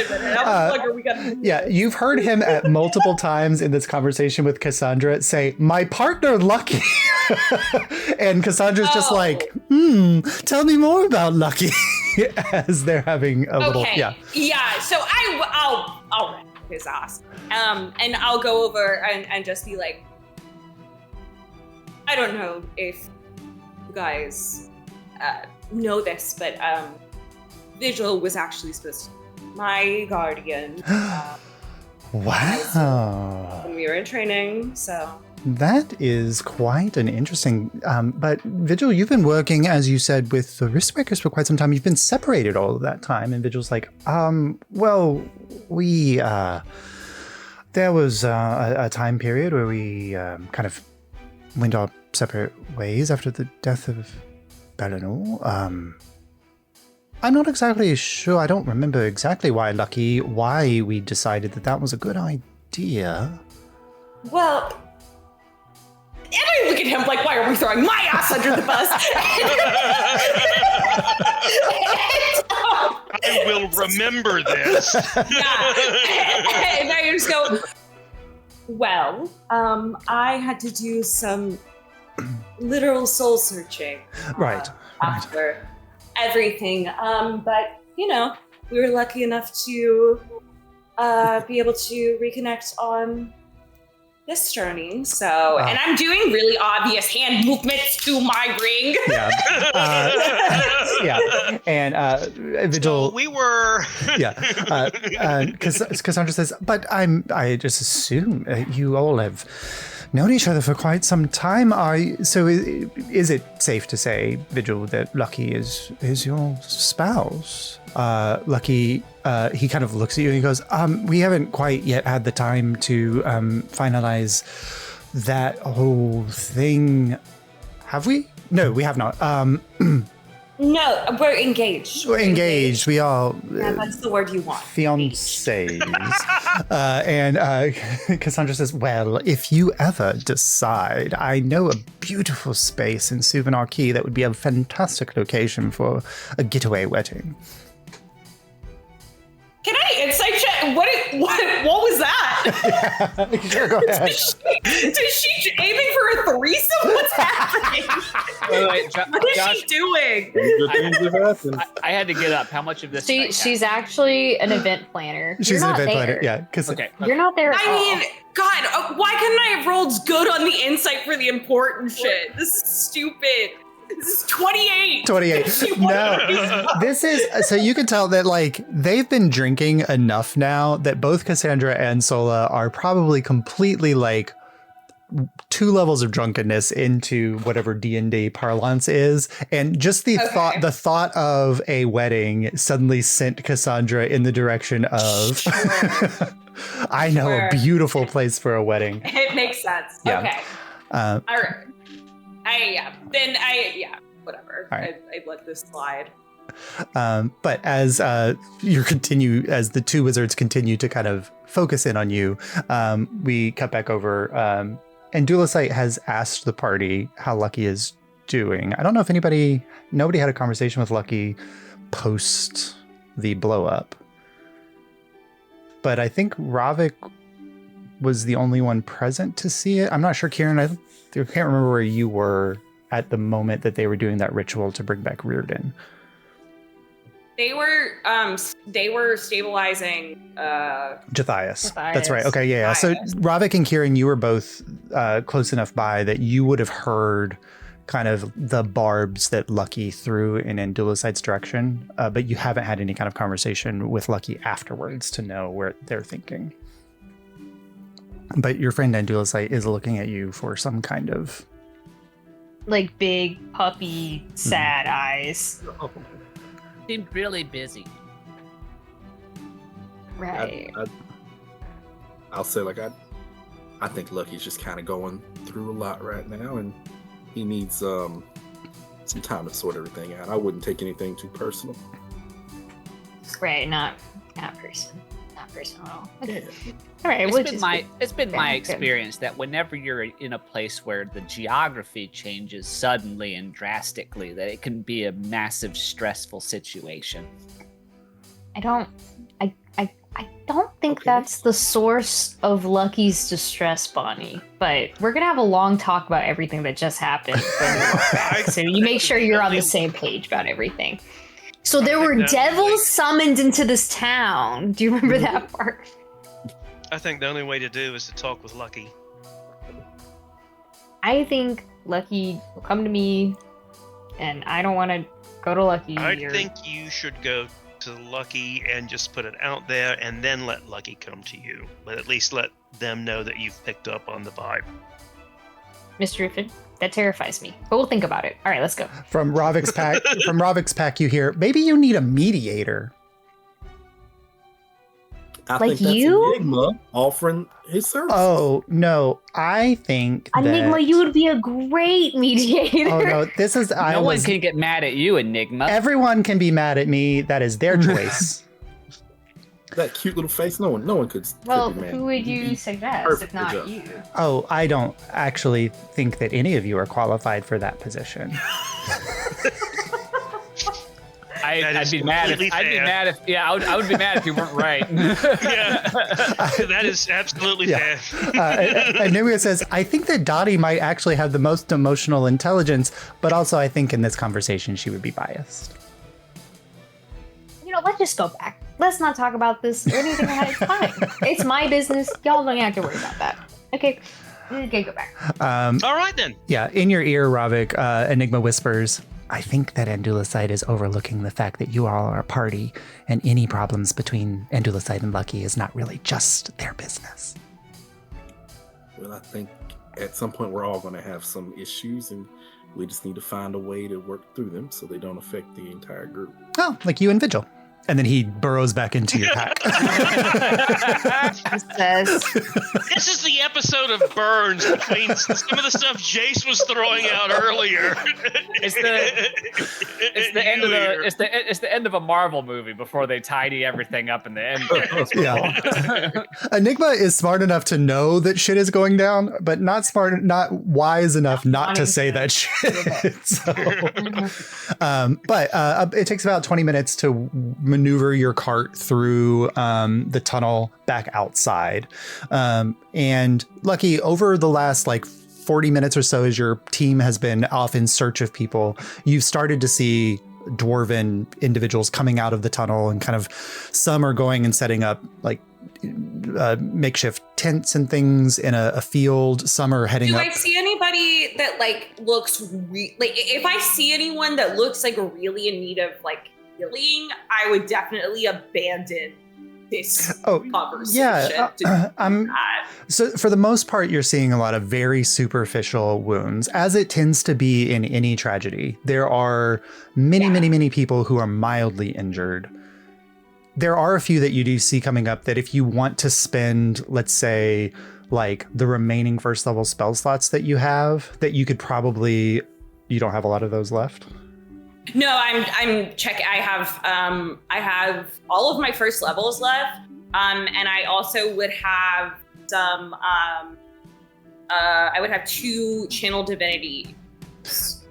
minute, how much longer we got? Yeah, you've heard him at multiple times in this conversation with Cassandra say, "My partner Lucky," and Cassandra's just like, tell me more about Lucky, as they're having a little, yeah. So I'll wreck his ass, and I'll go over and just be like, I don't know if you guys know this, but Vigil was actually supposed to be my guardian wow, when we were in training, so. That is quite an interesting, but Vigil, you've been working, as you said, with the Wristbreakers for quite some time. You've been separated all of that time, and Vigil's like, well, we, there was a time period where we kind of went our separate ways after the death of Belenor. I'm not exactly sure. I don't remember exactly why we decided that was a good idea. Well, and I look at him like, why are we throwing my ass under the bus? I will remember this. Yeah. And I just go, well, I had to do some literal soul searching. Right. After everything. But, you know, we were lucky enough to be able to reconnect on this journey. So, and I'm doing really obvious hand movements to my ring. Yeah. Yeah. And Vigil. So we were. Yeah. Cassandra says, but I just assume you all have known each other for quite some time. So is it safe to say, Vigil, that Lucky is your spouse? Lucky, he kind of looks at you and he goes, we haven't quite yet had the time to finalize that whole thing. Have we? No, we have not. No, we're engaged. We're engaged. We are. Yeah, that's the word you want. Fiancés. And Cassandra says, well, if you ever decide, I know a beautiful space in Souvenir Key that would be a fantastic location for a getaway wedding. Can I insight check? What was that? Yeah, sure, go ahead. Is she aiming for a threesome? What's happening? Wait, What is Josh, she doing? Good things have happened. I had to get up. How much of this? She's actually an event planner. She's You're an not event there. planner. Yeah, because Okay. You're not there. I mean, God, why couldn't I have rolled good on the insight for the important shit? This is stupid. This is 28. 28. No, this is so you can tell that like they've been drinking enough now that both Cassandra and Sola are probably completely like 2 levels of drunkenness into whatever D&D parlance is, and just the thought of a wedding suddenly sent Cassandra in the direction of I know a beautiful place for a wedding. It makes sense. Yeah. Okay. All right. Whatever. Right. I let this slide. But as as the 2 wizards continue to kind of focus in on you, we cut back over. And Dulicite has asked the party how Lucky is doing. I don't know if nobody had a conversation with Lucky post the blow up. But I think Ravik was the only one present to see it. I'm not sure, Kieran. I can't remember where you were at the moment that they were doing that ritual to bring back Reardon. They were stabilizing Jathias. That's right. Okay, yeah. So Ravik and Kieran, you were both close enough by that you would have heard kind of the barbs that Lucky threw in Dulicite's direction, but you haven't had any kind of conversation with Lucky afterwards to know where they're thinking. But your friend Dulicite is looking at you for some kind of like big puppy sad eyes. Seemed really busy. Right. I'll say like I think Lucky's just kind of going through a lot right now, and he needs some time to sort everything out. I wouldn't take anything too personal. Right, not personal. Not personal at all. Okay. Yeah. All right, It's been my good. experience that whenever you're in a place where the geography changes suddenly and drastically, that it can be a massive stressful situation. I don't think that's the source of Lucky's distress, Bonnie. But we're gonna have a long talk about everything that just happened. So you make sure you're on the same page about everything. So there were devils summoned into this town. Do you remember that part? I think the only way to do is to talk with Lucky. I think Lucky will come to me, and I don't want to go to Lucky. I think you should go to Lucky and just put it out there and then let Lucky come to you. But at least let them know that you've picked up on the vibe. Mr. Griffin, that terrifies me. But we'll think about it. All right, let's go. From Ravik's pack, you hear maybe you need a mediator. I Like think that's you? Enigma offering his service. Oh no, I think Enigma, that, you would be a great mediator. Oh no, this is No one can get mad at you, Enigma. Everyone can be mad at me. That is their choice. That cute little face. No one could. Well, be mad. who would you suggest if perfect not job. you? Oh, I don't actually think that any of you are qualified for that position. I'd be mad if I would be mad if you weren't right. Yeah, that is absolutely fair. And Nimia says, I think that Dottie might actually have the most emotional intelligence, but also I think in this conversation she would be biased. You know, let's just go back. Let's not talk about this or anything. It's fine. It's my business. Y'all don't have to worry about that. Okay. Okay, go back. All right then. Yeah, in your ear, Ravik, Enigma whispers, I think that Andulicite is overlooking the fact that you all are a party, and any problems between Andulicite and Lucky is not really just their business. Well, I think at some point we're all going to have some issues, and we just need to find a way to work through them so they don't affect the entire group. Oh, like you and Vigil. And then he burrows back into your pack. This is the episode of Burns between some of the stuff Jace was throwing out earlier. It's the end of a Marvel movie before they tidy everything up in the end. Yeah. Enigma is smart enough to know that shit is going down, but not wise enough not to say that shit. So, but it takes about 20 minutes to maneuver your cart through the tunnel back outside. And Lucky, over the last 40 minutes or so, as your team has been off in search of people, you've started to see dwarven individuals coming out of the tunnel, and kind of some are going and setting up makeshift tents and things in a field. Some are heading up. Do I see anybody that looks if I see anyone that looks really in need of healing, I would definitely abandon this conversation. Yeah, so for the most part, you're seeing a lot of very superficial wounds, as it tends to be in any tragedy. There are many people who are mildly injured. There are a few that you do see coming up that if you want to spend, let's say, the remaining first level spell slots that you have, that you could probably, you don't have a lot of those left. No, I'm checking. I have all of my first levels left, and I also would have some. I would have 2 channel divinity.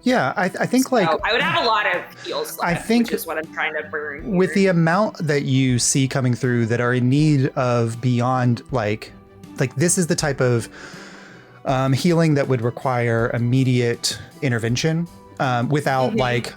Yeah, I think so I would have a lot of heals left, I think which is what I'm trying to burn here. With the amount that you see coming through that are in need of beyond this is the type of healing that would require immediate intervention. Without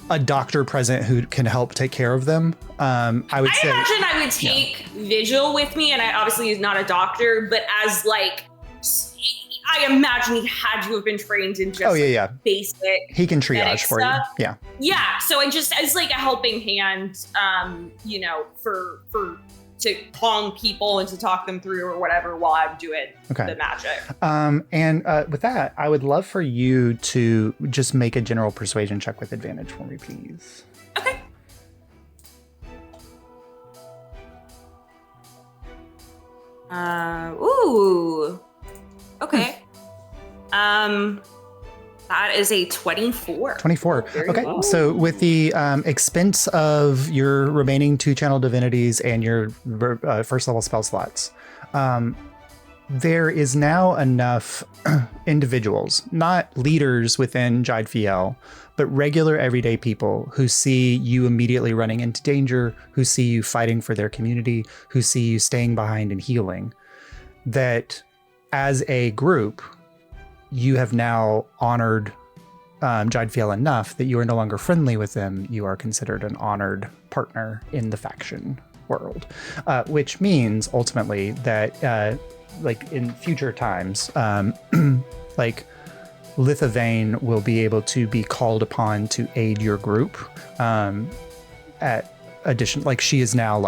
a doctor present who can help take care of them. I imagine I would take Vigil with me, and I obviously is not a doctor, but as I imagine he had to have been trained in just basic. He can triage for stuff. you. Yeah. Yeah. So I just as a helping hand, for to calm people and to talk them through or whatever while I'm doing the magic. And with that, I would love for you to just make a general persuasion check with advantage for me, please. Okay. Ooh. Okay. That is a 24. 24. Okay. Well. So with the expense of your remaining 2 channel divinities and your first level spell slots, there is now enough individuals, not leaders within Jaid Fjell, but regular everyday people who see you immediately running into danger, who see you fighting for their community, who see you staying behind and healing, that as a group, you have now honored Jaid Fjell enough that you are no longer friendly with them. You are considered an honored partner in the faction world, which means ultimately that in future times, Lithavain will be able to be called upon to aid your group. At addition, she is now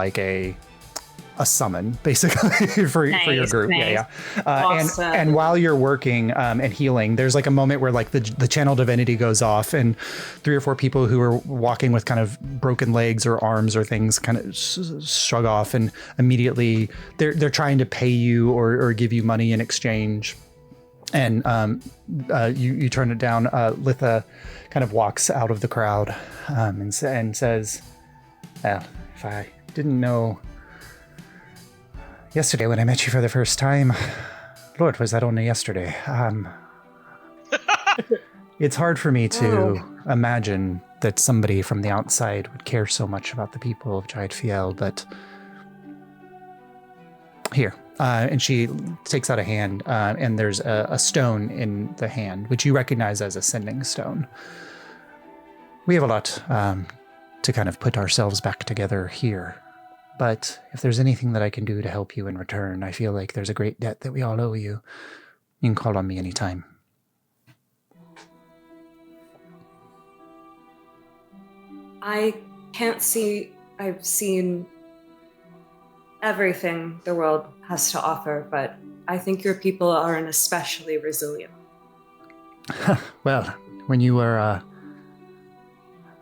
a summon basically for your group. Nice. Awesome. And while you're working and healing, there's a moment where the channel divinity goes off, and 3 or 4 people who are walking with kind of broken legs or arms or things kind of shrug off, and immediately they're trying to pay you or give you money in exchange. And you turn it down. Litha kind of walks out of the crowd and says, well, if I didn't know yesterday when I met you for the first time, Lord, was that only yesterday? It's hard for me to imagine that somebody from the outside would care so much about the people of Jaid Fjell, but here. And she takes out a hand, and there's a stone in the hand, which you recognize as a sending stone. We have a lot to kind of put ourselves back together here. But if there's anything that I can do to help you in return, I feel like there's a great debt that we all owe you. You can call on me anytime. I can't see. I've seen everything the world has to offer, but I think your people are an especially resilient Well, when you were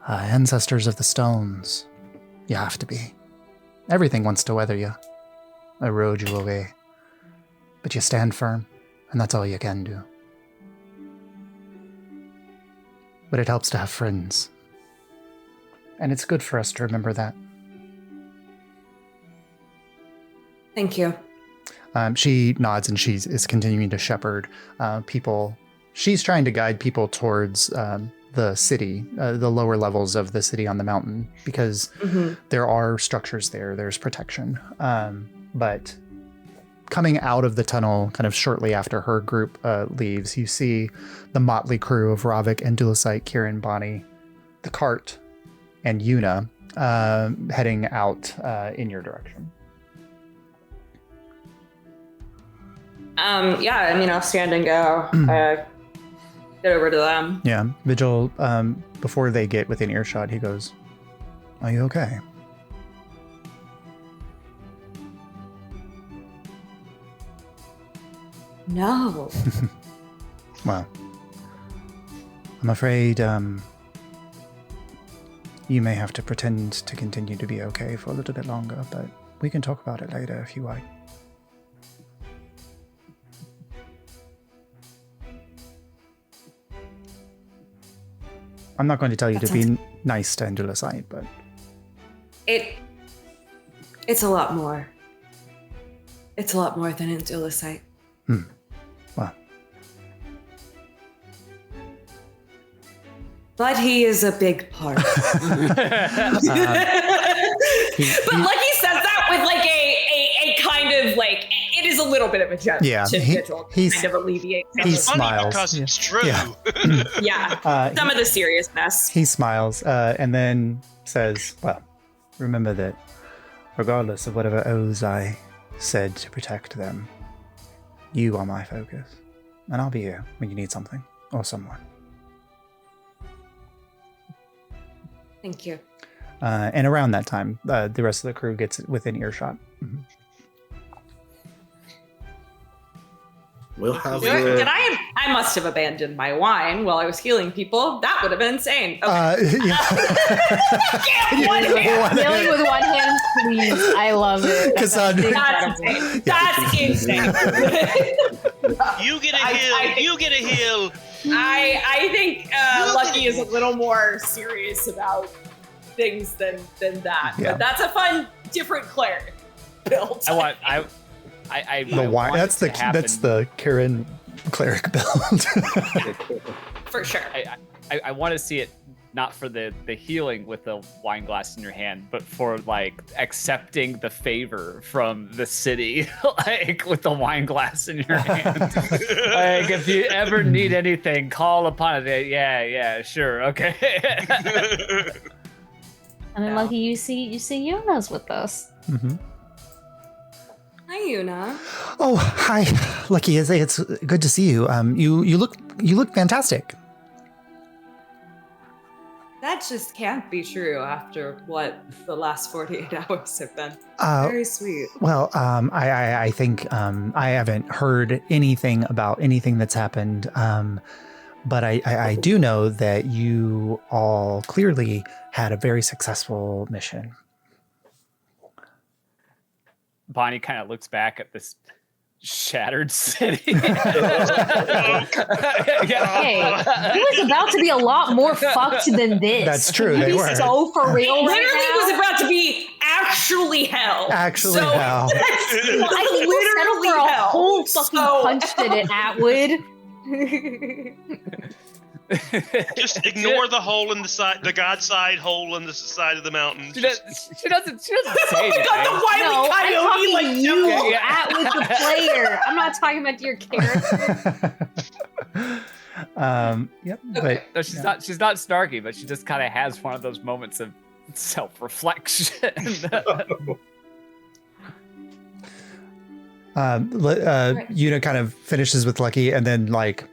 ancestors of the stones, you have to be. Everything wants to weather you, erode you away. But you stand firm, and that's all you can do. But it helps to have friends. And it's good for us to remember that. Thank you. She nods and she is continuing to shepherd people. She's trying to guide people towards the city, the lower levels of the city on the mountain, because there are structures there. There's protection. But coming out of the tunnel kind of shortly after her group leaves, you see the motley crew of Ravik and Dulasite, Kieran, Bonnie, the cart, and Yuna heading out in your direction. Yeah, I mean, I'll stand and go. Get over to them. Yeah, Vigil, before they get within earshot, he goes, "Are you okay?" No. Well, I'm afraid you may have to pretend to continue to be okay for a little bit longer, but we can talk about it later if you like. I'm not going to tell you to be nice to Angelusite, but... It's a lot more. It's a lot more than Angelusite. Well. But he is a big part. But Lucky says that with like a kind of like, it is a little bit of a joke to Vigil, kind of alleviate. He smiles. Because it's true. Yeah. Some of the seriousness. He smiles and then says, well, remember that regardless of whatever oaths I said to protect them, you are my focus. And I'll be here when you need something or someone. Thank you. And around that time, the rest of the crew gets within earshot. Mm-hmm. We'll have Did I must have abandoned my wine while I was healing people. That would have been insane. Okay. Healing with one hand, please. I love it. That's insane. That's insane. You get a heal. You get a heal. I think Lucky is a little more serious about things than that. Yeah. But that's a fun, different cleric build. The wine. That's the Kieran cleric build. For sure. I want to see it not for the healing with the wine glass in your hand, but for like accepting the favor from the city, like with the wine glass in your hand. Like if you ever need anything, call upon it. Yeah, sure, okay. And then Lucky, you see Yuna's with us. Mm-hmm. Hi, Yuna. Oh, hi, Lucky. It's good to see you. You look fantastic. That just can't be true after what the last 48 hours have been. Very sweet. Well, I think I haven't heard anything about anything that's happened, but I do know that you all clearly had a very successful mission. Bonnie kind of looks back at this shattered city. Hey, it was about to be a lot more fucked than this. That's true. They were so for real. It right literally now. was about to be actually hell. Actually hell. I think we'll settle for a whole fucking punch in it, Atwood. Just ignore the hole in the side, the god side hole in the side of the mountain. She doesn't say anything. Got the wily coyote like you, you. Atwood the player. I'm not talking about your character. Yep. Okay. But No, she's not snarky, but she just kind of has one of those moments of self-reflection. Yuna kind of finishes with Lucky and then like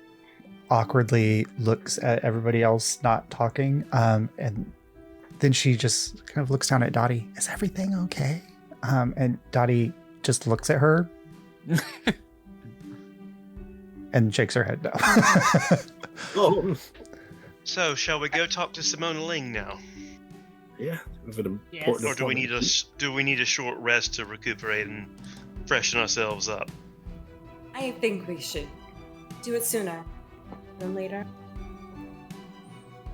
awkwardly looks at everybody else not talking, and then she just kind of looks down at Dottie. Is everything okay? And Dottie just looks at her and shakes her head no. Oh, So, shall we go talk to Simona Ling now? yeah. If it Yes. important Or do we information. need a short rest to recuperate and freshen ourselves up? I think we should do it sooner than later.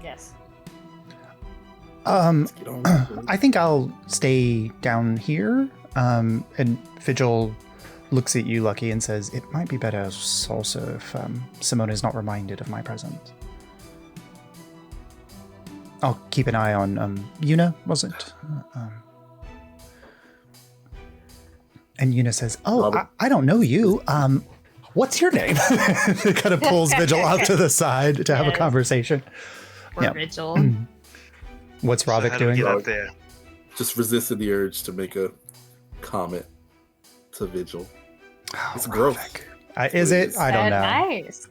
Yes. Let's get on with it. I think I'll stay down here. And Vigil looks at you, Lucky, and says, "It might be better also if Simona is not reminded of my presence." I'll keep an eye on Yuna, was it? And Yuna says, "Oh, I don't know you. What's your name?" It kind of pulls Vigil off to the side to have a Yes. conversation. Or Yeah. Vigil. What's So how Ravik do we doing? get up there? Just resisted the urge to make a comment to Vigil. Oh, It's gross. Ravik. Is it? I don't know. Nice.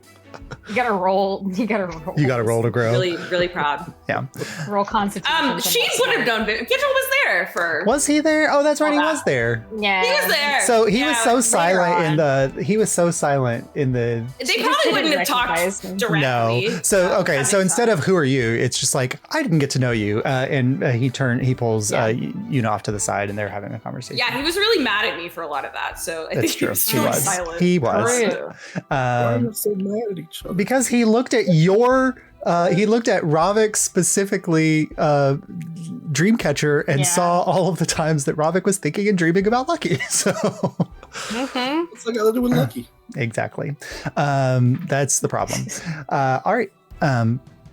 You gotta roll. You gotta roll. You got to roll to grow. Really, really proud. Yeah. roll Constitution. She would have known. Vigil was there for. Was he there? Oh, that's right. He All was that. there. Yeah. He was there. So he was so later silent in on. the. He was so silent in the. They She probably just wouldn't didn't have talked recognize him. directly. No. So okay. that So makes instead sense. of who are you, it's just like I didn't get to know you, and he pulls Yeah. Yuna off to the side, and they're having a conversation. Yeah, he was really mad at me for a lot of that. So I That's think true. he was He really was. silent. He was. True. Why are Um, you so mad at each other? because he looked at he looked at Ravik specifically, Dreamcatcher, and Yeah. saw all of the times that Ravik was thinking and dreaming about Lucky. So Mm-hmm. What's that got to do with Lucky? exactly, that's the problem. All right,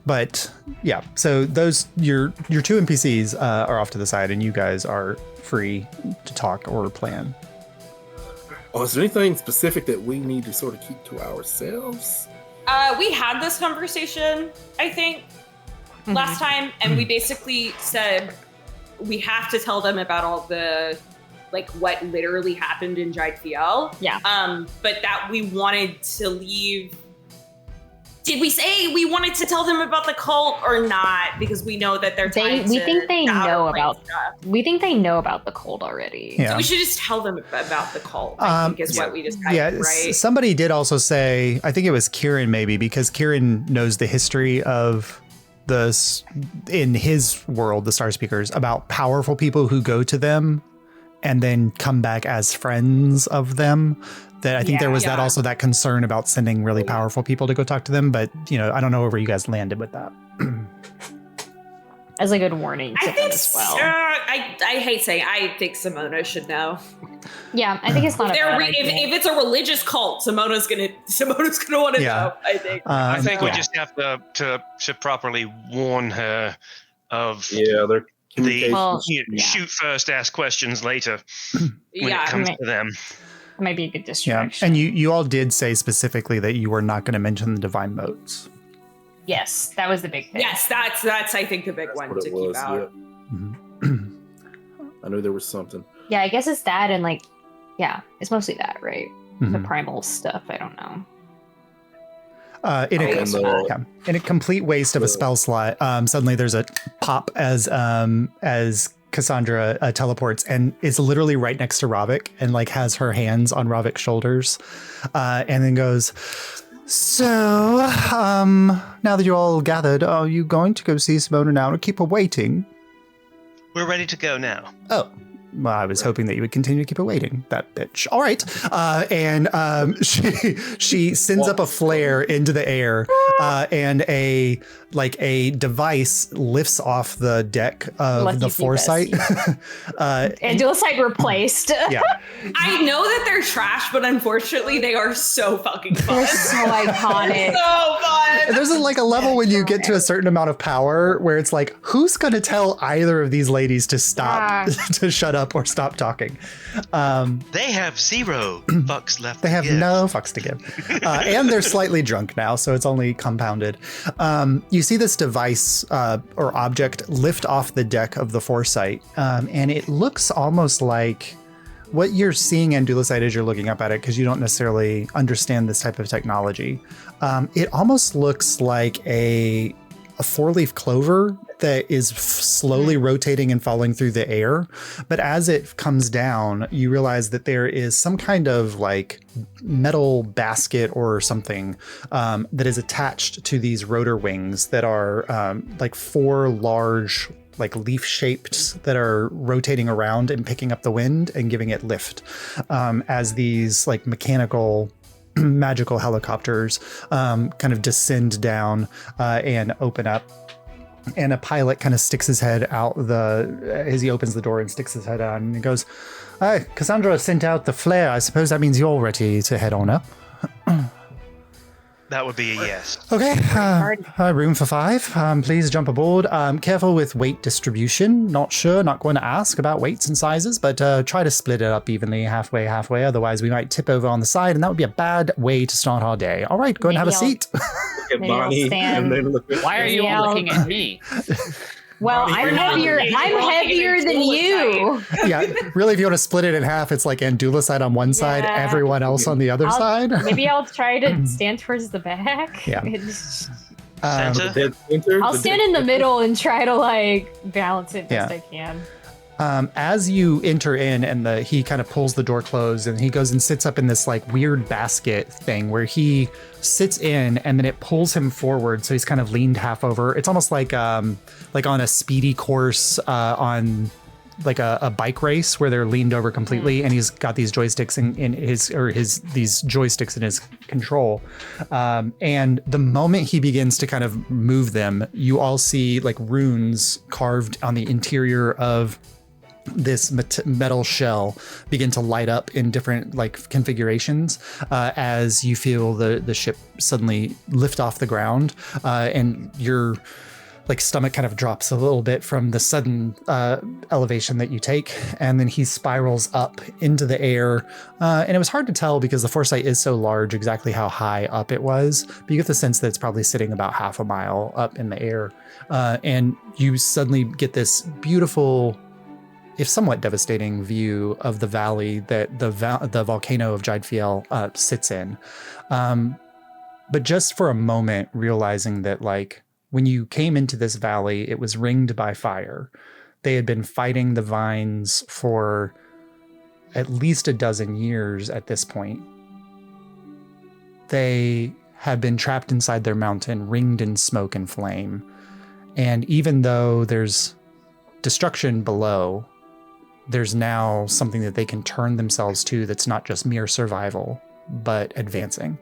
but yeah. So those your two NPCs are off to the side, and you guys are free to talk or plan. Oh, is there anything specific that we need to sort of keep to ourselves? We had this conversation, I think, last time, and we basically said we have to tell them about all the, like, what literally happened in Jaid Fjell. Yeah. But that we wanted to leave. Did we say we wanted to tell them about the cult or not? Because we know that they're tied We to think they the Outer know Plane about. stuff. We think they know about the cold already. Yeah. So we should just tell them about the cult, I think is what we decided, Yeah, right? somebody did also say, I think it was Kieran maybe, because Kieran knows the history of in his world, the Star Speakers, about powerful people who go to them and then come back as friends of them. That I think there was that concern about sending really powerful people to go talk to them, but I don't know where you guys landed with that. As a good warning to I them think as well. I hate saying I think Simona should know. Yeah, I think it's not a They're bad idea. if it's a religious cult, Simona's gonna want to Yeah. know. I think. I think we yeah. just have to properly warn her of Yeah, they're the Well, shoot first, ask questions later when Yeah, it comes I mean- to them. That might be a good Yeah, distraction. and you all did say specifically that you were not going to mention the divine motes. Yes, that was the big thing. yes, that's I think the big That's one what to it keep was. out. Yeah. Mhm. I knew there was something. Yeah, I guess it's that and it's mostly that, right? The Mhm. primal stuff. I don't know. In a complete waste of a spell slot, suddenly there's a pop as Cassandra teleports and is literally right next to Ravik and has her hands on Ravik's shoulders, and then goes, "So, now that you're all gathered, are you going to go see Simona now or keep her waiting?" We're ready to go now. Oh. Well, I was hoping that you would continue to keep her waiting, that bitch. All right. And she sends up a flare into the air, and a device lifts off the deck of Lucky the Feet foresight. And Dual-Side replaced. Yeah. I know that they're trash, but unfortunately, they are so fucking fun. They're so iconic. so fun. And there's a level when you get to a certain amount of power where it's like, who's going to tell either of these ladies to stop, to shut up or stop talking? They have 0 fucks left. They to have give. no fucks to give. And they're slightly drunk now, so it's only compounded. You see this device or object lift off the deck of the foresight, and it looks almost like what you're seeing in Dulicite as you're looking up at it, because you don't necessarily understand this type of technology. It almost looks like a 4-leaf clover that is slowly rotating and falling through the air. But as it comes down, you realize that there is some kind of like metal basket or something that is attached to these rotor wings that are like 4 large like leaf shaped that are rotating around and picking up the wind and giving it lift as these like mechanical magical helicopters kind of descend down and open up. And a pilot kind of sticks his head out as he opens the door and sticks his head out and he goes, "Hi, Cassandra sent out the flare. I suppose that means you're ready to head on up." That would be a yes. Okay, room for 5. Please jump aboard. Careful with weight distribution. Not going to ask about weights and sizes, but try to split it up evenly, halfway. Otherwise, we might tip over on the side, and that would be a bad way to start our day. All right, go and have a seat. Look at Maybe I'll Bonnie, stand. and then look at Why are you all looking at me? Well, Bonnie, I'm you're not heavier. looking- I'm you're walking heavier in than too you. Yeah, really, if you want to split it in half, it's like Andula side on one side, Yeah. everyone else on the other side. Maybe I'll try to stand towards the back. Yeah. Santa? the dead center. I'll the stand dead in the center. middle and try to like balance it best Yeah. I can. As you enter in and he kind of pulls the door closed and he goes and sits up in this like weird basket thing where he sits in and then it pulls him forward. So he's kind of leaned half over. It's almost like on a speedy course on like a bike race where they're leaned over completely and he's got these joysticks in these joysticks in his control. And the moment he begins to kind of move them, you all see like runes carved on the interior of this metal shell begin to light up in different like configurations as you feel the ship suddenly lift off the ground and your like stomach kind of drops a little bit from the sudden elevation that you take, and then he spirals up into the air, and it was hard to tell because the foresight is so large exactly how high up it was, but you get the sense that it's probably sitting about half a mile up in the air, and you suddenly get this beautiful, if somewhat devastating, view of the valley that the volcano of Jaid Fjell sits in. But just for a moment, realizing that like when you came into this valley, it was ringed by fire. They had been fighting the vines for at least a dozen years at this point. They have been trapped inside their mountain, ringed in smoke and flame. And even though there's destruction below, there's now something that they can turn themselves to that's not just mere survival, but advancing.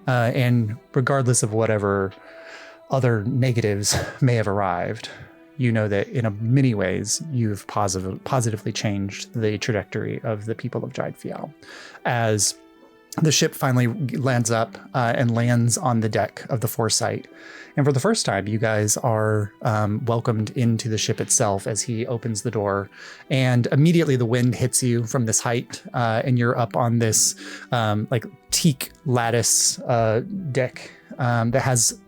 And regardless of whatever other negatives may have arrived, you know that in many ways you've positively changed the trajectory of the people of Jaid Fjell. As the ship finally lands up and lands on the deck of the Foresight. And for the first time, you guys are welcomed into the ship itself as he opens the door. And immediately the wind hits you from this height and you're up on this like teak lattice deck that has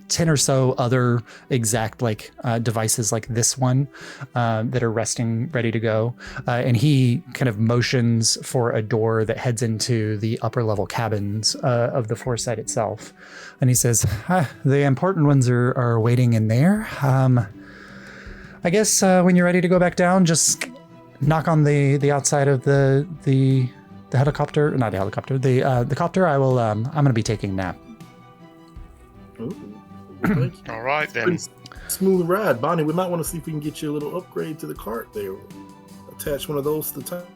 10 or so other exact like devices like this one that are resting ready to go. And he kind of motions for a door that heads into the upper level cabins of the Foresight itself. And he says, the important ones are waiting in there. I guess when you're ready to go back down, just knock on the outside of the helicopter, not the helicopter, the copter. I'm going to be taking a nap. Ooh. All right, then. Pretty smooth ride, Bonnie. We might want to see if we can get you a little upgrade to the cart there. Attach one of those to the top.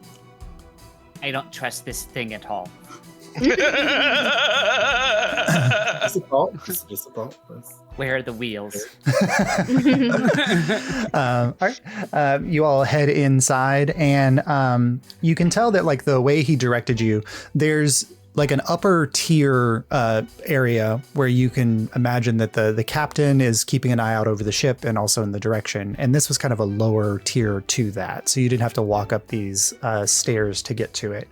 I don't trust this thing at all. Just a thought. Just a thought. Where are the wheels? All right. You all head inside, and you can tell that like the way he directed you, there's like an upper tier area where you can imagine that the captain is keeping an eye out over the ship and also in the direction. And this was kind of a lower tier to that. So you didn't have to walk up these stairs to get to it.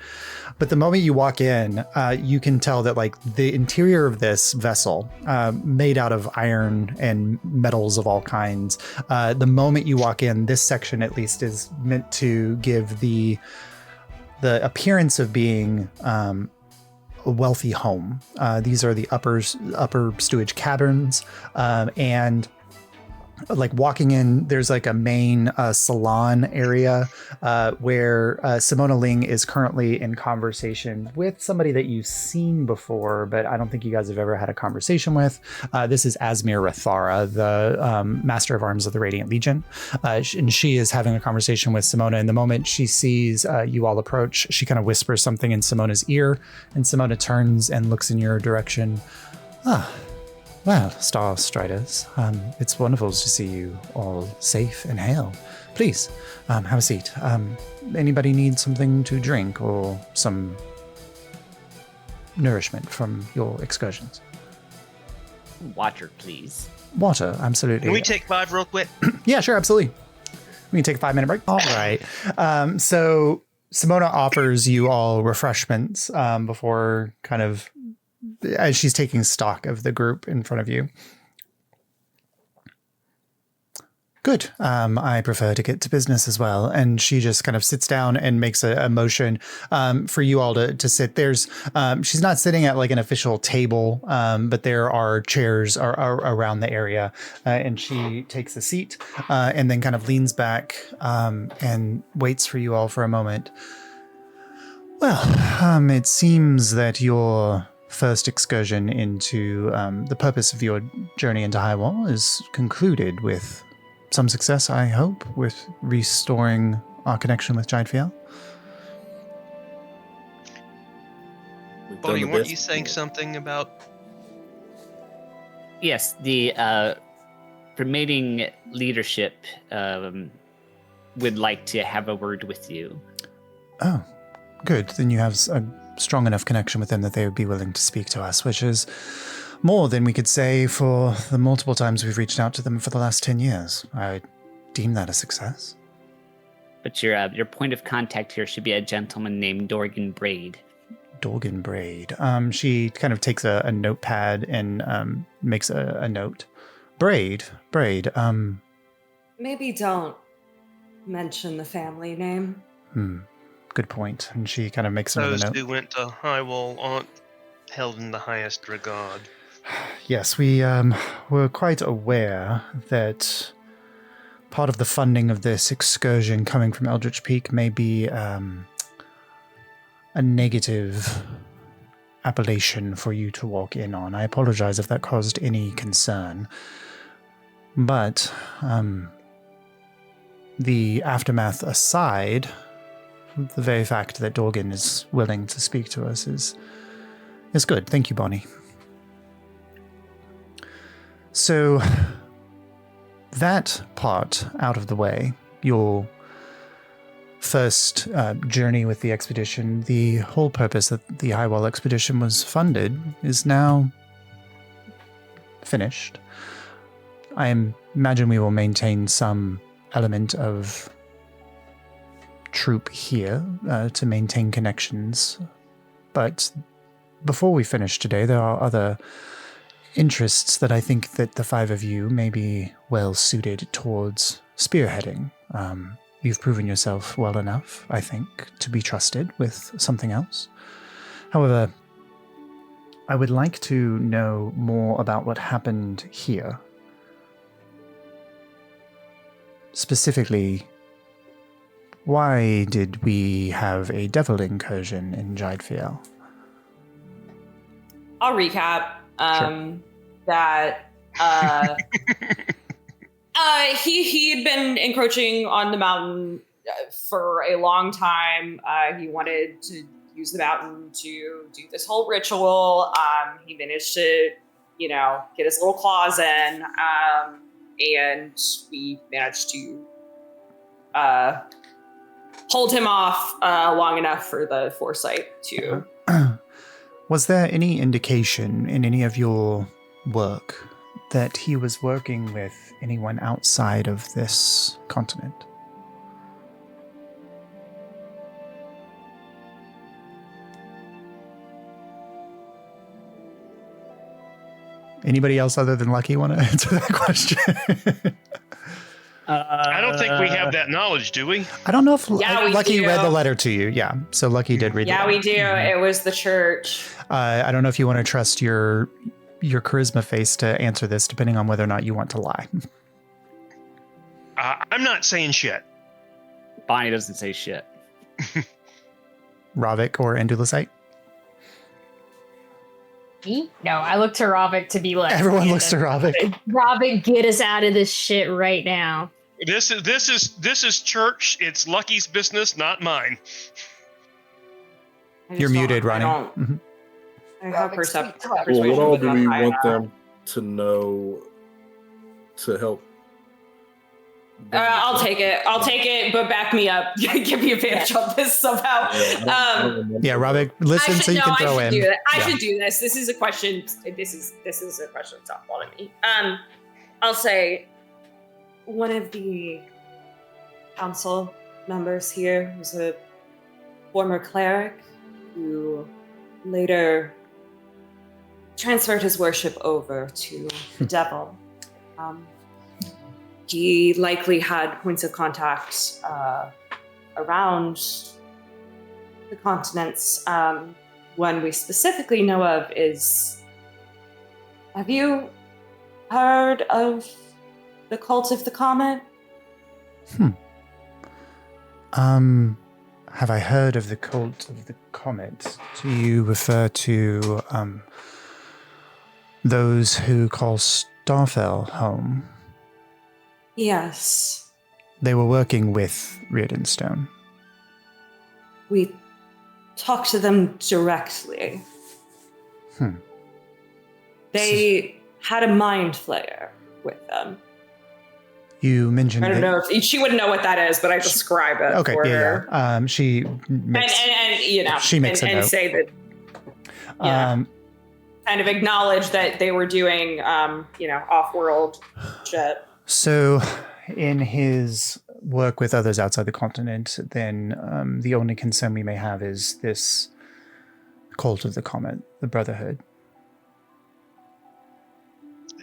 But the moment you walk in, you can tell that like the interior of this vessel, made out of iron and metals of all kinds, the moment you walk in, this section at least is meant to give the appearance of being a wealthy home. These are the upper stewage caverns, and like walking in, there's like a main salon area where Simona Ling is currently in conversation with somebody that you've seen before, but I don't think you guys have ever had a conversation with. This is Asmir Rathara, the Master of Arms of the Radiant Legion. And she is having a conversation with Simona. And the moment she sees you all approach, she kind of whispers something in Simona's ear, and Simona turns and looks in your direction. Well, Star Striders, it's wonderful to see you all safe and hale. Please, have a seat. Anybody need something to drink or some nourishment from your excursions? Water, please. Water, absolutely. Can we take 5 real quick? Yeah, sure, absolutely. We can take a 5-minute break. All right. So Simona offers you all refreshments before kind of as she's taking stock of the group in front of you. Good. I prefer to get to business as well. And she just kind of sits down and makes a motion for you all to sit. There's she's not sitting at like an official table, but there are chairs around the area. And she takes a seat and then kind of leans back and waits for you all for a moment. Well, it seems that your first excursion into the purpose of your journey into Highwall is concluded with some success, I hope, with restoring our connection with Jaid Fjell. Bonnie, weren't you saying something about... Yes, the remaining leadership would like to have a word with you. Oh, good. Then you have a strong enough connection with them that they would be willing to speak to us, which is more than we could say for the multiple times we've reached out to them for the last 10 years. I deem that a success. But your point of contact here should be a gentleman named Dorgan Braid. Dorgan Braid. She kind of takes a notepad and makes a note. Braid. Maybe don't mention the family name. Good point. And she kind of makes another Those note. who went to Highwall aren't held in the highest regard. Yes, we were quite aware that part of the funding of this excursion coming from Eldritch Peak may be a negative appellation for you to walk in on. I apologize if that caused any concern. But the aftermath aside, the very fact that Dorgan is willing to speak to us is good. Thank you, Bonnie. So, that part out of the way, your first journey with the expedition, the whole purpose that the Highwall expedition was funded, is now finished. I imagine we will maintain some element of troop here to maintain connections. But before we finish today, there are other interests that I think that the 5 of you may be well suited towards spearheading. You've proven yourself well enough, I think, to be trusted with something else. However, I would like to know more about what happened here. Specifically, why did we have a devil incursion in Jaid Fjell? I'll recap Sure. that he had been encroaching on the mountain for a long time. He wanted to use the mountain to do this whole ritual. He managed to, get his little claws in, and we managed to hold him off long enough for the foresight to... Was there any indication in any of your work that he was working with anyone outside of this continent? Anybody else other than Lucky want to answer that question? I don't think we have that knowledge, do we? I don't know if Yeah, we Lucky do. read the letter to you. Yeah, so Lucky did read. Yeah, the we letter. do. Mhm. It was the church. I don't know if you want to trust your charisma face to answer this, depending on whether or not you want to lie. I'm not saying shit. Bonnie doesn't say shit. Ravik or Endulicite? Me? No, I look to Ravik to be like. Everyone looks to Ravik. Ravik, get us out of this shit right now. This is church. It's Lucky's business, not mine. You're muted, Ronnie. Mhm. I have perception. Well, what all do we want them to know to help? I'll take it, but back me up. Give me advantage on this somehow. Yeah, Ravik, listen so you can throw in. I should do this. This is a question. This is a question softball to me. I'll say one of the council members here was a former cleric who later transferred his worship over to the devil. He likely had points of contact around the continents. One we specifically know of is... Have you heard of the Cult of the Comet? Have I heard of the Cult of the Comet? Do you refer to those who call Starfell home? Yes. They were working with Reardenstone. We talked to them directly. They had a mind flayer with them. You mentioned. I don't know if she wouldn't know what that is, but I describe it. Okay, for yeah. her. She makes, and you know, she makes a and note. say that. Kind of acknowledge that they were doing, off-world shit. So, in his work with others outside the continent, then the only concern we may have is this Cult of the Comet, the Brotherhood.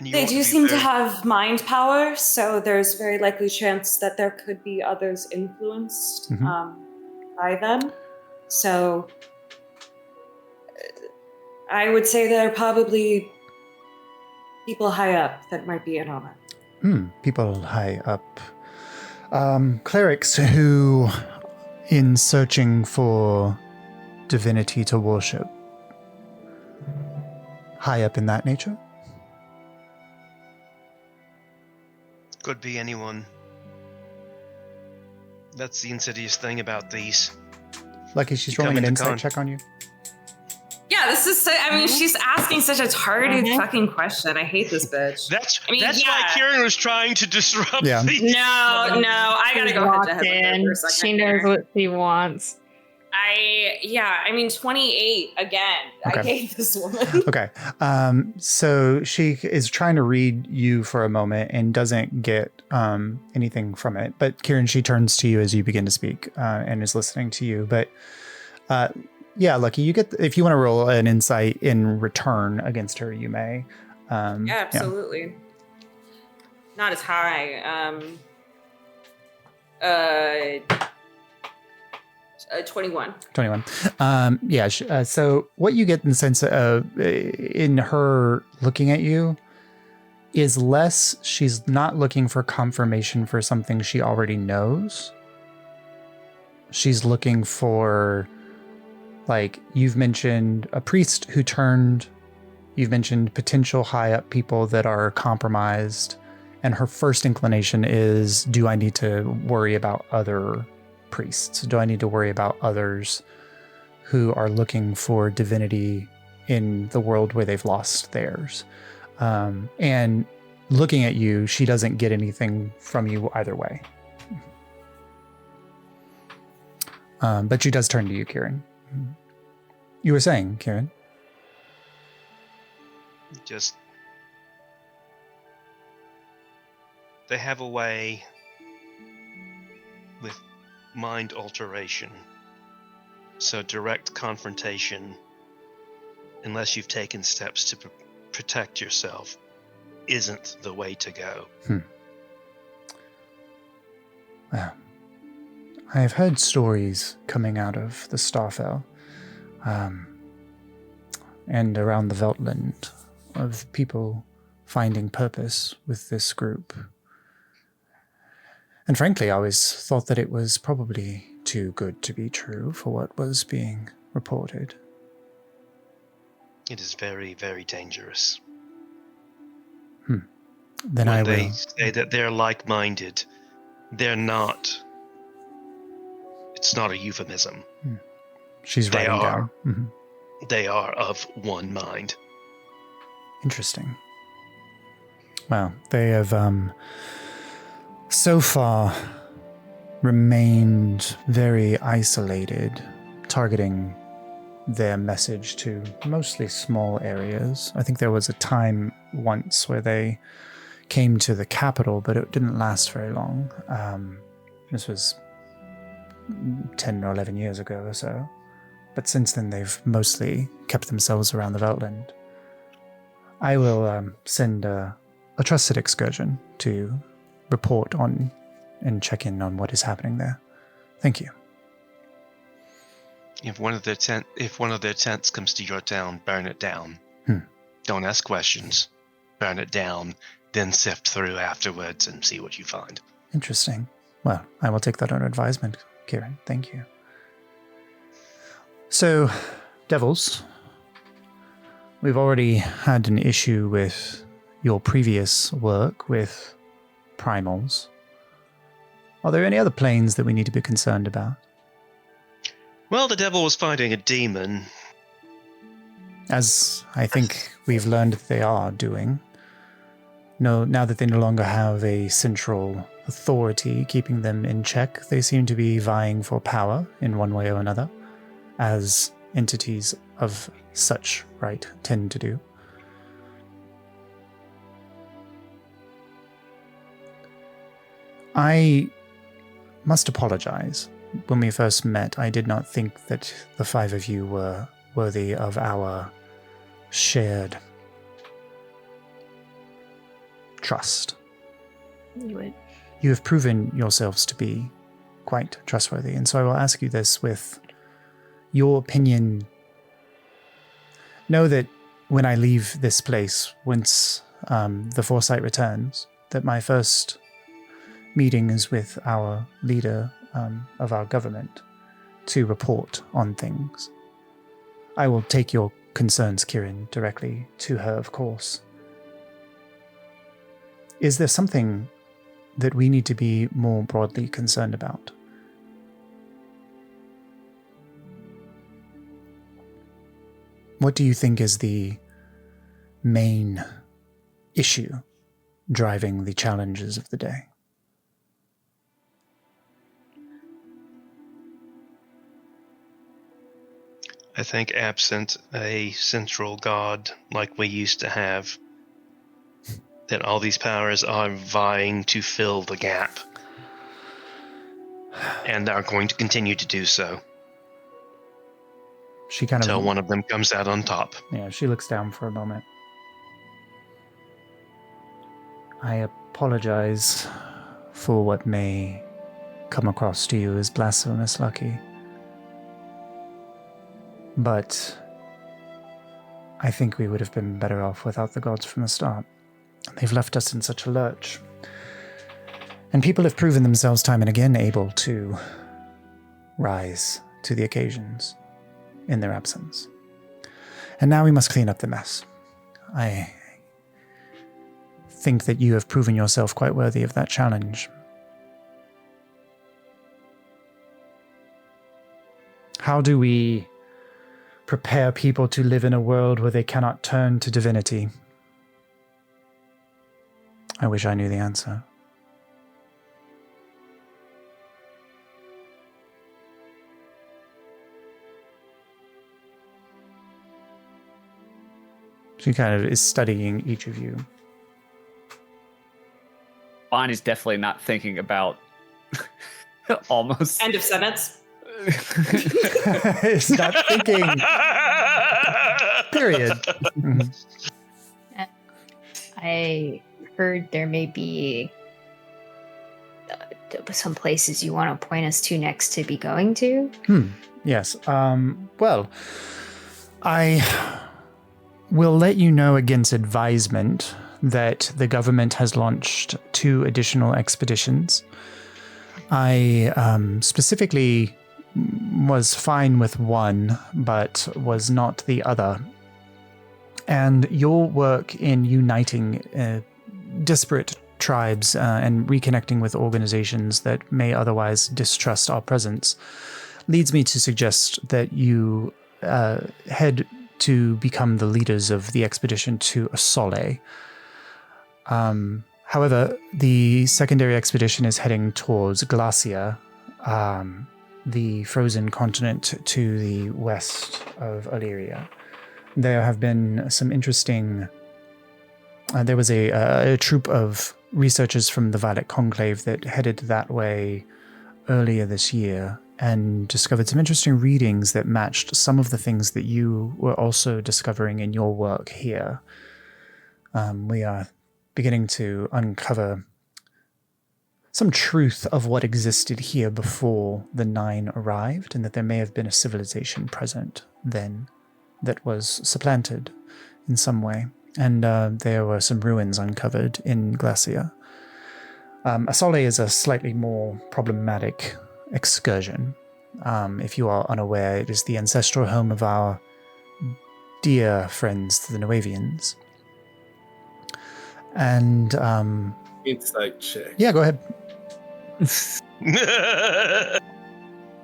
They do seem to have mind power, so there's very likely chance that there could be others influenced by them. So I would say there are probably people high up that might be in on it. People high up. Clerics who, in searching for divinity to worship, high up in that nature? Could be anyone. That's the insidious thing about these. Lucky, she's rolling an insight check on you. Yeah, this is. She's asking such a tardy fucking question. I hate this bitch. That's why Kieran was trying to disrupt. Yeah. These. No, I gotta go head to head with her for a second. She knows what she wants. 28 again. Okay. I hate this woman. Okay. So she is trying to read you for a moment and doesn't get anything from it. But Kieran, she turns to you as you begin to speak and is listening to you. But yeah, Lucky, you get if you want to roll an insight in return against her, you may. Yeah, absolutely. Not as high. 21. 21. So what you get in the sense of in her looking at you is less she's not looking for confirmation for something she already knows. She's looking for, like, you've mentioned a priest who turned, you've mentioned potential high up people that are compromised. And her first inclination is, do I need to worry about other priests? Do I need to worry about others who are looking for divinity in the world where they've lost theirs? And looking at you, she doesn't get anything from you either way. But she does turn to you, Kieran. You were saying, Kieran? Just... They have a way with mind alteration. So direct confrontation, unless you've taken steps to protect yourself, isn't the way to go. Well, I have heard stories coming out of the Starfell and around the Veltland of people finding purpose with this group. And frankly, I always thought that it was probably too good to be true for what was being reported. It is very, very dangerous. Then When I they will. say that they're like-minded, they're not. It's not a euphemism. She's They writing are. down. Mhm. They are of one mind. Interesting. Well, they have so far remained very isolated, targeting their message to mostly small areas. I think there was a time once where they came to the capital, but it didn't last very long. This was 10 or 11 years ago or so. But since then, they've mostly kept themselves around the Veltland. I will send a trusted excursion to report on and check in on what is happening there. Thank you. If one of their tents comes to your town, burn it down. Don't ask questions. Burn it down, then sift through afterwards and see what you find. Interesting. Well, I will take that under advisement, Kieran. Thank you. So, Devils, we've already had an issue with your previous work with primals. Are there any other planes that we need to be concerned about? Well, the devil was fighting a demon. As I think we've learned that they are doing. No, now that they no longer have a central authority keeping them in check, they seem to be vying for power in one way or another, as entities of such right tend to do. I must apologize. When we first met, I did not think that the five of you were worthy of our shared trust. You have proven yourselves to be quite trustworthy, and so I will ask you this with your opinion. Know that when I leave this place, once the Foresight returns, that my first meeting is with our leader of our government to report on things. I will take your concerns, Kieran, directly to her, of course. Is there something that we need to be more broadly concerned about? What do you think is the main issue driving the challenges of the day? I think absent a central god like we used to have, that all these powers are vying to fill the gap. And are going to continue to do so. She kind until of... one of them comes out on top. Yeah, she looks down for a moment. I apologize for what may come across to you as blasphemous, Lucky. But I think we would have been better off without the gods from the start. They've left us in such a lurch. And people have proven themselves time and again able to rise to the occasions in their absence. And now we must clean up the mess. I think that you have proven yourself quite worthy of that challenge. How do we prepare people to live in a world where they cannot turn to divinity? I wish I knew the answer. She kind of is studying each of you. Bonnie's definitely not thinking about almost. End of sentence. It's not thinking. Period. I heard there may be some places you want to point us to next to be going to. Yes. Well, I will let you know against advisement that the government has launched 2 additional expeditions I specifically was fine with one, but was not the other. And your work in uniting disparate tribes and reconnecting with organizations that may otherwise distrust our presence leads me to suggest that you head to become the leaders of the expedition to Asole. However, the secondary expedition is heading towards Glacia, the frozen continent to the west of Alyria. There have been some interesting... there was a troop of researchers from the Violet Conclave that headed that way earlier this year and discovered some interesting readings that matched some of the things that you were also discovering in your work here. We are beginning to uncover some truth of what existed here before the Nine arrived, and that there may have been a civilization present then that was supplanted in some way. And there were some ruins uncovered in Glacia. Asole is a slightly more problematic excursion. If you are unaware, it is the ancestral home of our dear friends, the Nuavians. And... Insight check. yeah, go ahead. The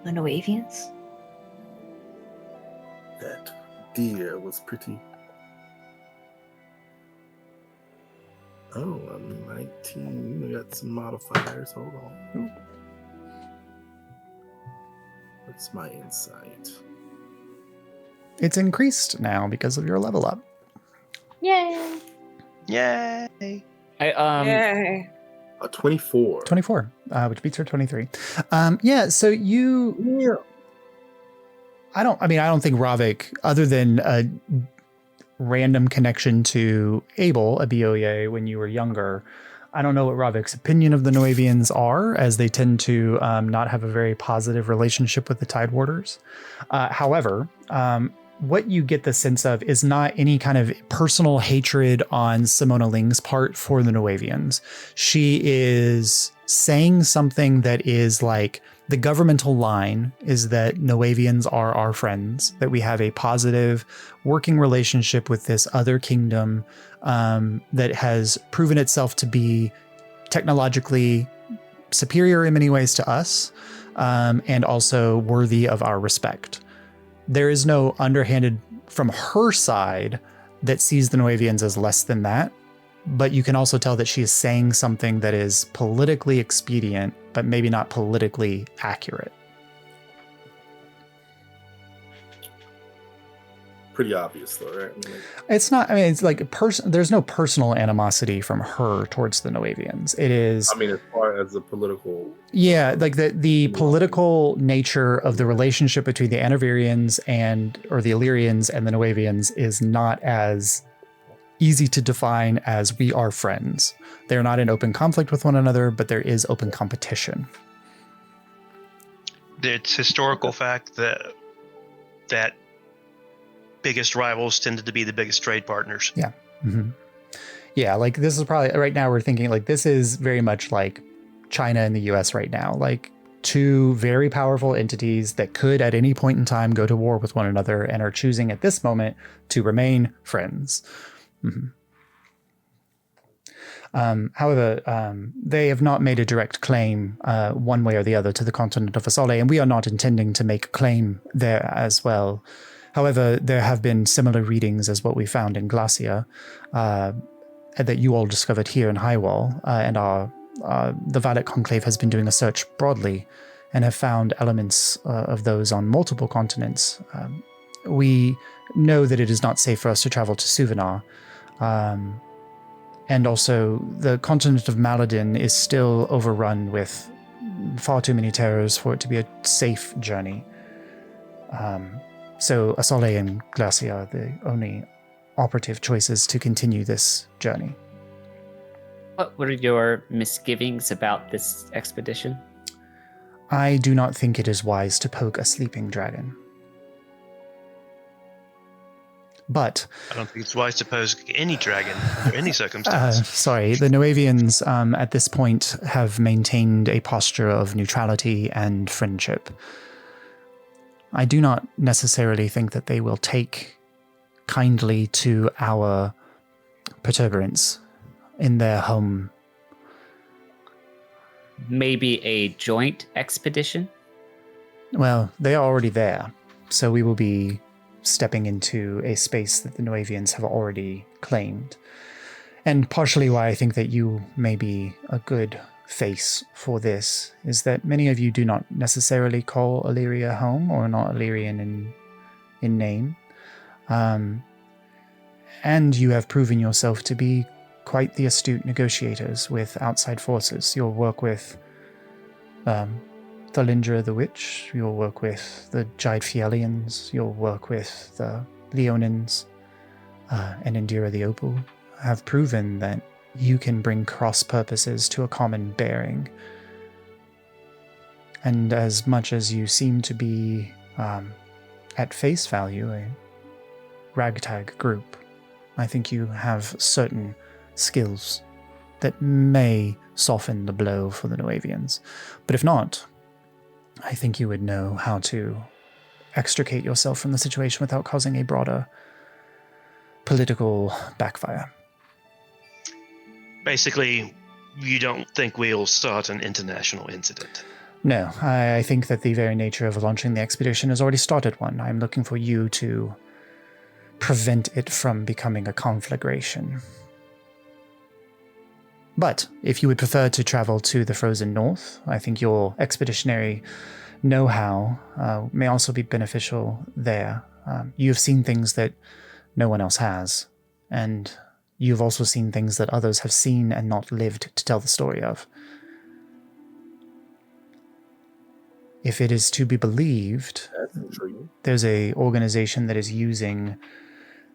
Nuavians? That deer was pretty... Oh, I'm 19. We got some modifiers. Hold on. What's my insight? It's increased now because of your level up. Yay! Yay! Yay. 24. 24, which beats her 23. Yeah, so you... Yeah. I don't think Ravik, other than a random connection to Abel, a BOEA, when you were younger, I don't know what Ravik's opinion of the Nuavians are, as they tend to not have a very positive relationship with the Tidewarders. However, what you get the sense of is not any kind of personal hatred on Simona Ling's part for the Nuavians. She is saying something that is like, the governmental line is that Nuavians are our friends, that we have a positive working relationship with this other kingdom that has proven itself to be technologically superior in many ways to us, and also worthy of our respect. There is no underhanded from her side that sees the Nuavians as less than that, but you can also tell that she is saying something that is politically expedient, but maybe not politically accurate. Pretty obvious, though, right? It's not, it's like there's no personal animosity from her towards the Nuavians. It is... as far as the political... Yeah, like the political nature of the relationship between the Anovirians or the Alyrians and the Nuavians is not as easy to define as we are friends. They're not in open conflict with one another, but there is open competition. It's historical fact that biggest rivals tended to be the biggest trade partners. Yeah. Mm-hmm. Yeah, like this is probably, right now we're thinking like this is very much like China and the US right now. Like two very powerful entities that could at any point in time go to war with one another and are choosing at this moment to remain friends. Mm-hmm. However, they have not made a direct claim one way or the other to the continent of Asole, and we are not intending to make a claim there as well. However, there have been similar readings as what we found in Glacia that you all discovered here in Highwall, and the Violet Conclave has been doing a search broadly and have found elements of those on multiple continents. We know that it is not safe for us to travel to Suvenar. And also, the continent of Maladin is still overrun with far too many terrors for it to be a safe journey. So Asole and Glacia are the only operative choices to continue this journey. What were your misgivings about this expedition? I do not think it is wise to poke a sleeping dragon. But I don't think it's wise to pose any dragon under any circumstance. sorry, the Noavians at this point have maintained a posture of neutrality and friendship. I do not necessarily think that they will take kindly to our perturbance in their home. Maybe a joint expedition? Well, they are already there, so we will be stepping into a space that the Noavians have already claimed. And partially why I think that you may be a good face for this is that many of you do not necessarily call Illyria home, or not Alyrian in name. And you have proven yourself to be quite the astute negotiators with outside forces. You'll work with Thalindra the Witch, you'll work with the Jaid Fjellians, you'll work with the Leonins, and Indira the Opal, have proven that you can bring cross purposes to a common bearing. And as much as you seem to be, at face value, a ragtag group, I think you have certain skills that may soften the blow for the Noavians. But if not, I think you would know how to extricate yourself from the situation without causing a broader political backfire. Basically, you don't think we'll start an international incident? No, I think that the very nature of launching the expedition has already started one. I'm looking for you to prevent it from becoming a conflagration. But if you would prefer to travel to the frozen north, I think your expeditionary know-how may also be beneficial there. You've seen things that no one else has, and you've also seen things that others have seen and not lived to tell the story of. If it is to be believed, there's a organization that is using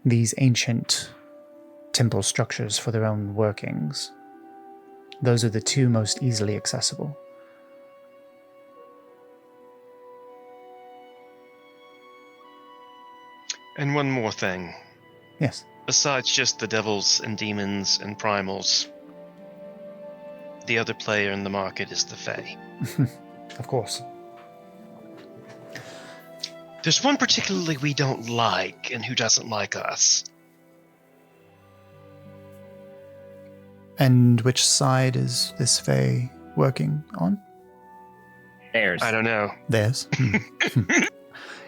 these ancient temple structures for their own workings. Those are the two most easily accessible. And one more thing. Yes. Besides just the devils and demons and primals, the other player in the market is the Fae. Of course. There's one particularly we don't like, and who doesn't like us. And which side is this Fae working on? Theirs. I don't know. Theirs.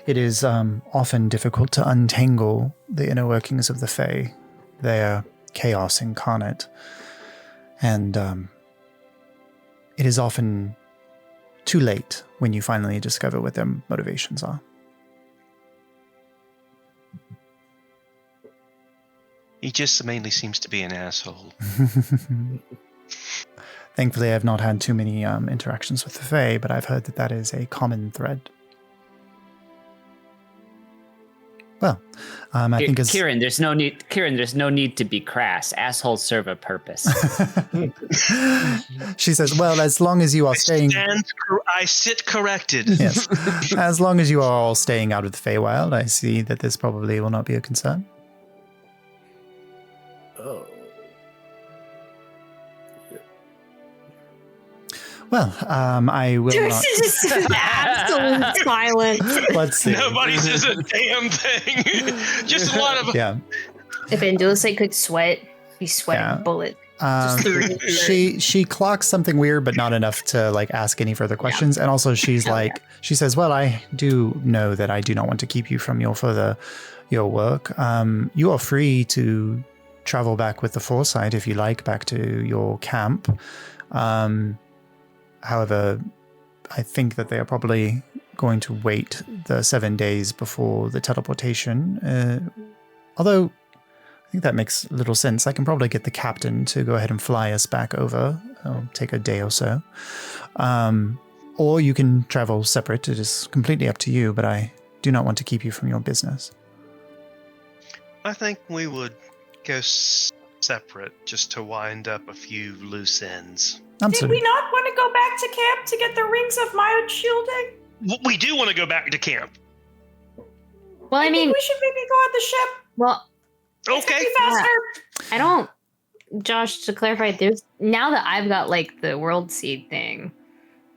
It is often difficult to untangle the inner workings of the Fae. They are chaos incarnate. And it is often too late when you finally discover what their motivations are. He just mainly seems to be an asshole. Thankfully, I've not had too many interactions with the Fae, but I've heard that that is a common thread. Well, I think as Kieran, there's no need. Kieran, there's no need to be crass. Assholes serve a purpose. She says, "Well, as long as you are staying, I sit corrected." yes, as long as you are all staying out of the Feywild, I see that this probably will not be a concern." Oh. Well, I will There's not. just absolute silence. Let's see. Nobody says a damn thing. Just a lot of. Yeah. If Andulce could sweat, he's sweating Yeah. bullets. She clocks something weird, but not enough to like ask any further questions. And also, she's like, she says, "Well, I do know that I do not want to keep you from your work. You are free to travel back with the Foresight if you like, back to your camp. However, I think that they are probably going to wait the 7 days before the teleportation. Although I think that makes little sense. I can probably get the captain to go ahead and fly us back over. It'll take a day or so. Or you can travel separate. It is completely up to you, but I do not want to keep you from your business." I think we would go separate just to wind up a few loose ends. Did we not want to go back to camp to get the rings of mild shielding? We do want to go back to camp. Well, I mean, we should maybe go on the ship. well, It's gonna Okay. be faster. I don't. Josh, to clarify, there's now that I've got like the world seed thing,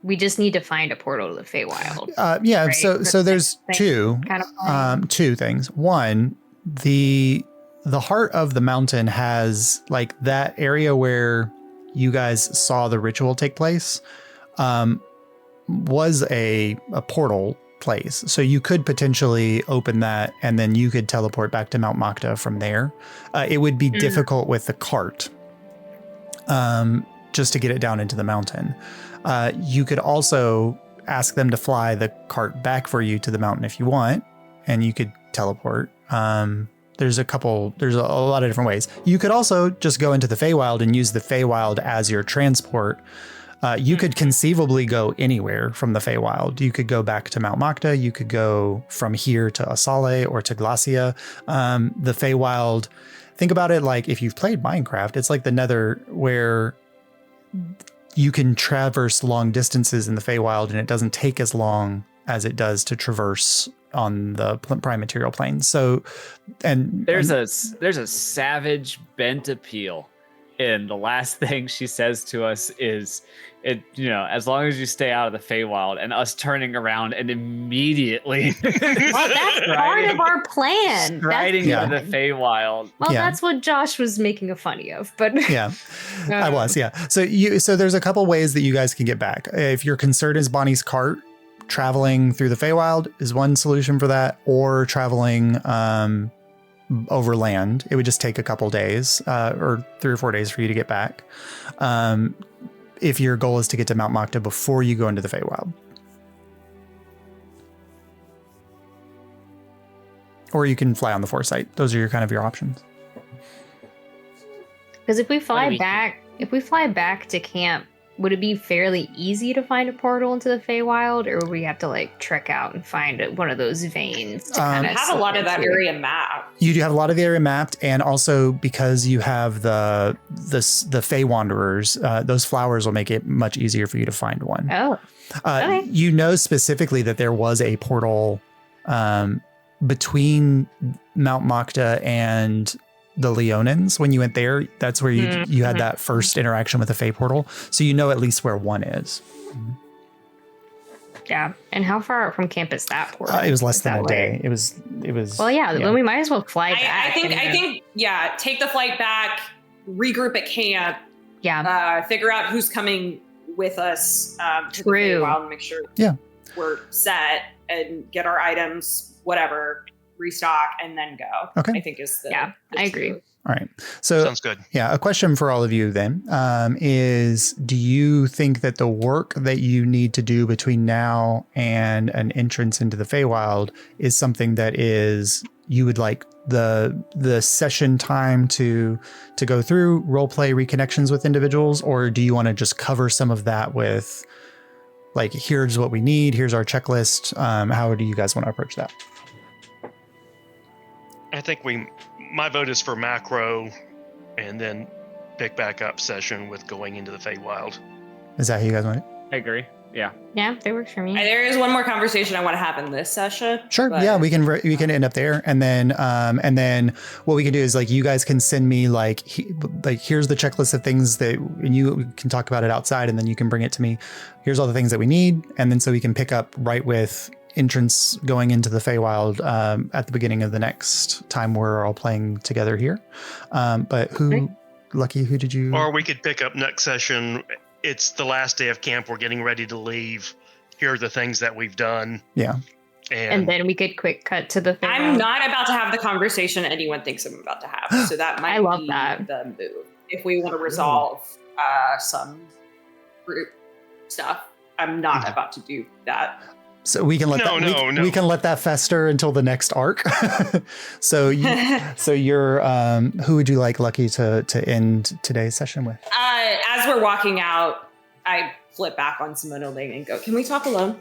we just need to find a portal to the Feywild. Yeah. Right. So there's Thing. two. Kind of. Two things. One, the heart of the mountain has like that area where you guys saw the ritual take place, was a portal place. So you could potentially open that and then you could teleport back to Mount Makta from there. It would be difficult with the cart, just to get it down into the mountain. You could also ask them to fly the cart back for you to the mountain if you want, and you could teleport. There's a lot of different ways. You could also just go into the Feywild and use the Feywild as your transport. You could conceivably go anywhere from the Feywild. You could go back to Mount Makta. You could go from here to Asale or to Glacia. The Feywild, think about it like if you've played Minecraft, it's like the Nether where you can traverse long distances in the Feywild and it doesn't take as long as it does to traverse on the prime material plane. So, and There's a savage bent appeal. And the last thing she says to us is, as long as you stay out of the Feywild, and us turning around and immediately Well, that's part of our plan. striding Yeah. into the Feywild. Well, Yeah. that's what Josh was making a funny of, but yeah, I was. Yeah. So there's a couple ways that you guys can get back. If your concern is Bonnie's cart, traveling through the Feywild is one solution for that, or traveling overland. It would just take a couple days, or 3 or 4 days for you to get back. If your goal is to get to Mount Makta before you go into the Feywild. Or you can fly on the Foresight. Those are your options. because if we fly we- back to camp, would it be fairly easy to find a portal into the Feywild, or would we have to like trek out and find one of those veins? To I kinda have a slip lot of that into? area mapped. You do have a lot of the area mapped, and also because you have the Fey Wanderers, those flowers will make it much easier for you to find one. Oh, okay. You know specifically that there was a portal between Mount Makta and the Leonins. When you went there, that's where you had that first interaction with the Fey portal. So you know at least where one is. yeah. And how far out from camp is that portal? It was less Is than that a day. It was. Well, yeah, then we might as well fly back. I think, yeah, take the flight back, regroup at camp, yeah. figure out who's coming with us to the True. Feywild and make sure we're set and get our items, whatever, restock, and then go. Okay. I think is the Yeah, the I agree. true- All right. So Sounds good. yeah, a question for all of you then is, do you think that the work that you need to do between now and an entrance into the Feywild is something that is you would like the session time to go through, role play reconnections with individuals, or do you want to just cover some of that with like, here's what we need, here's our checklist? How do you guys want to approach that? I think my vote is for macro, and then pick back up session with going into the Feywild. Is that how you guys want it? I agree. Yeah. Yeah, that works for me. There is one more conversation I want to have in this session. Sure. but- Yeah, we can end up there, and then what we can do is like you guys can send me like here's the checklist of things that, and you can talk about it outside, and then you can bring it to me. Here's all the things that we need, and then so we can pick up right with entrance going into the Feywild at the beginning of the next time we're all playing together here. But Lucky, who did you? Or we could pick up next session. It's the last day of camp. We're getting ready to leave. Here are the things that we've done. Yeah. And then we could quick cut to the thing. I'm not about to have the conversation anyone thinks I'm about to have. So that might I love be that. the move. If we want to resolve some group stuff, I'm not about to do that. So we can let we can let that fester until the next arc. So you're who would you like, Lucky, to end today's session with? As we're walking out, I flip back on Simone and go, "Can we talk alone?"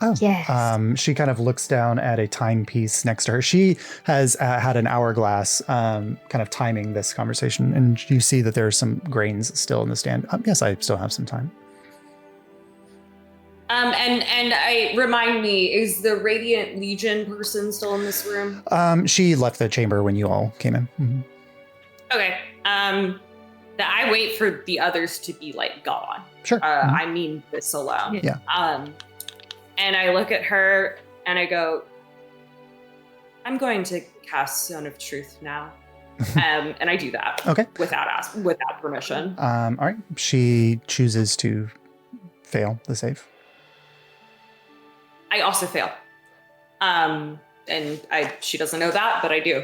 Oh, Yes. She kind of looks down at a timepiece next to her. She has had an hourglass kind of timing this conversation, and you see that there are some grains still in the stand. Yes, I still have some time. And I remind me, is the Radiant Legion person still in this room? She left the chamber when you all came in. Mhm. Okay. That I wait for the others to be like gone. Sure. I mean this alone. Yeah. And I look at her and I go, I'm going to cast Zone of Truth now. And I do that. Okay. Without permission. All right. She chooses to fail the save. I also fail. And she doesn't know that, but I do.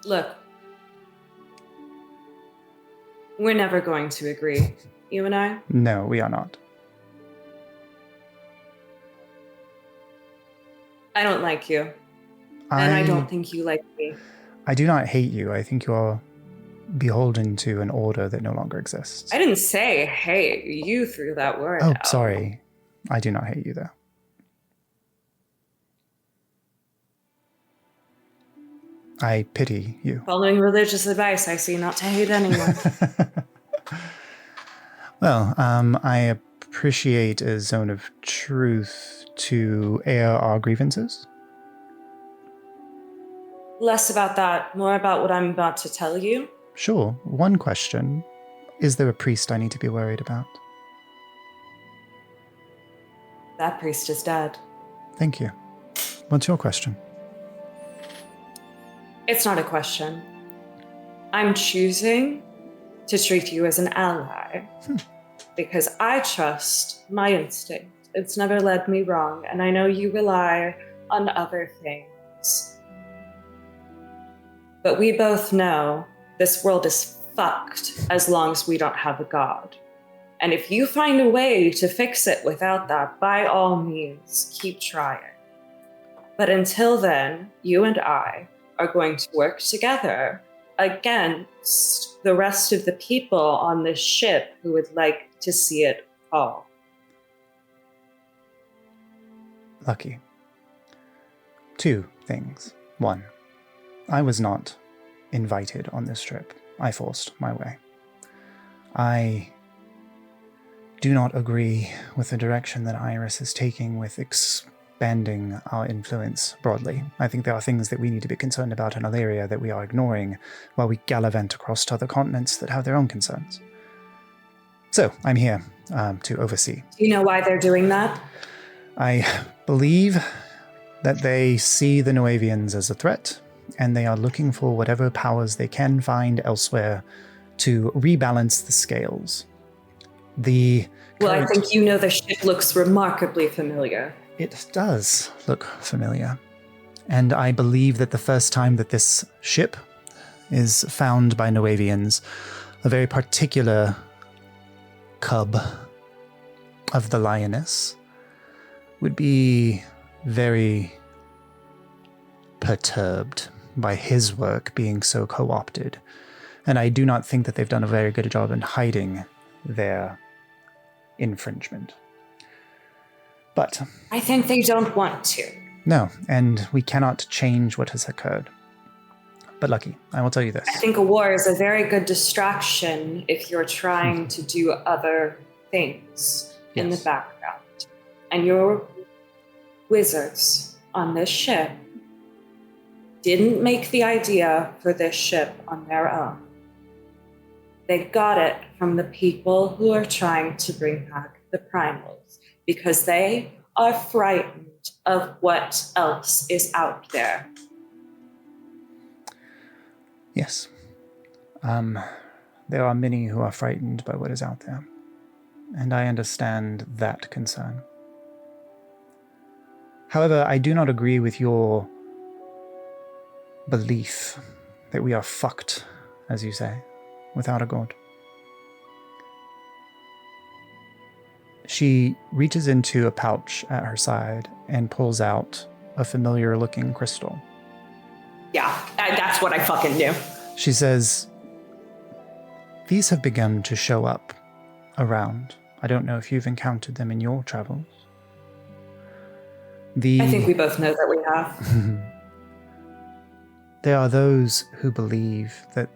Look, we're never going to agree, you and I. No, we are not. I don't like you. And I don't think you like me. I do not hate you. I think you are beholden to an order that no longer exists. I didn't say hate. You threw that word Oh, out. sorry. I do not hate you, though. I pity you. Following religious advice, I see not to hate anyone. Well, I appreciate a zone of truth to air our grievances. Less about that, more about what I'm about to tell you. Sure. One question. Is there a priest I need to be worried about? That priest is dead. Thank you. What's your question? It's not a question. I'm choosing to treat you as an ally because I trust my instinct. It's never led me wrong, and I know you rely on other things. But we both know this world is fucked as long as we don't have a god. And if you find a way to fix it without that, by all means, keep trying. But until then, you and I are going to work together against the rest of the people on this ship who would like to see it fall. Lucky. Two things. One, I was not invited on this trip. I forced my way. I do not agree with the direction that Iris is taking with expanding our influence broadly. I think there are things that we need to be concerned about in Alyria that we are ignoring while we gallivant across to other continents that have their own concerns. So, I'm here to oversee. Do you know why they're doing that? I believe that they see the Nuavians as a threat, and they are looking for whatever powers they can find elsewhere to rebalance the scales. Well, I think you know the ship looks remarkably familiar. It does look familiar. And I believe that the first time that this ship is found by Nuavians, a very particular cub of the lioness would be very perturbed by his work being so co-opted. And I do not think that they've done a very good job in hiding their infringement. But I think they don't want to. no, and we cannot change what has occurred. But Lucky, I will tell you this. I think a war is a very good distraction if you're trying to do other things in the Yes. background. And your wizards on this ship didn't make the idea for this ship on their own. They got it from the people who are trying to bring back the primals because they are frightened of what else is out there. Yes. There are many who are frightened by what is out there, and I understand that concern. However, I do not agree with your belief that we are fucked, as you say, without a god. She reaches into a pouch at her side and pulls out a familiar-looking crystal. Yeah, that's what I fucking knew. She says, "These have begun to show up around. I don't know if you've encountered them in your travels." I think we both know that we have. There are those who believe that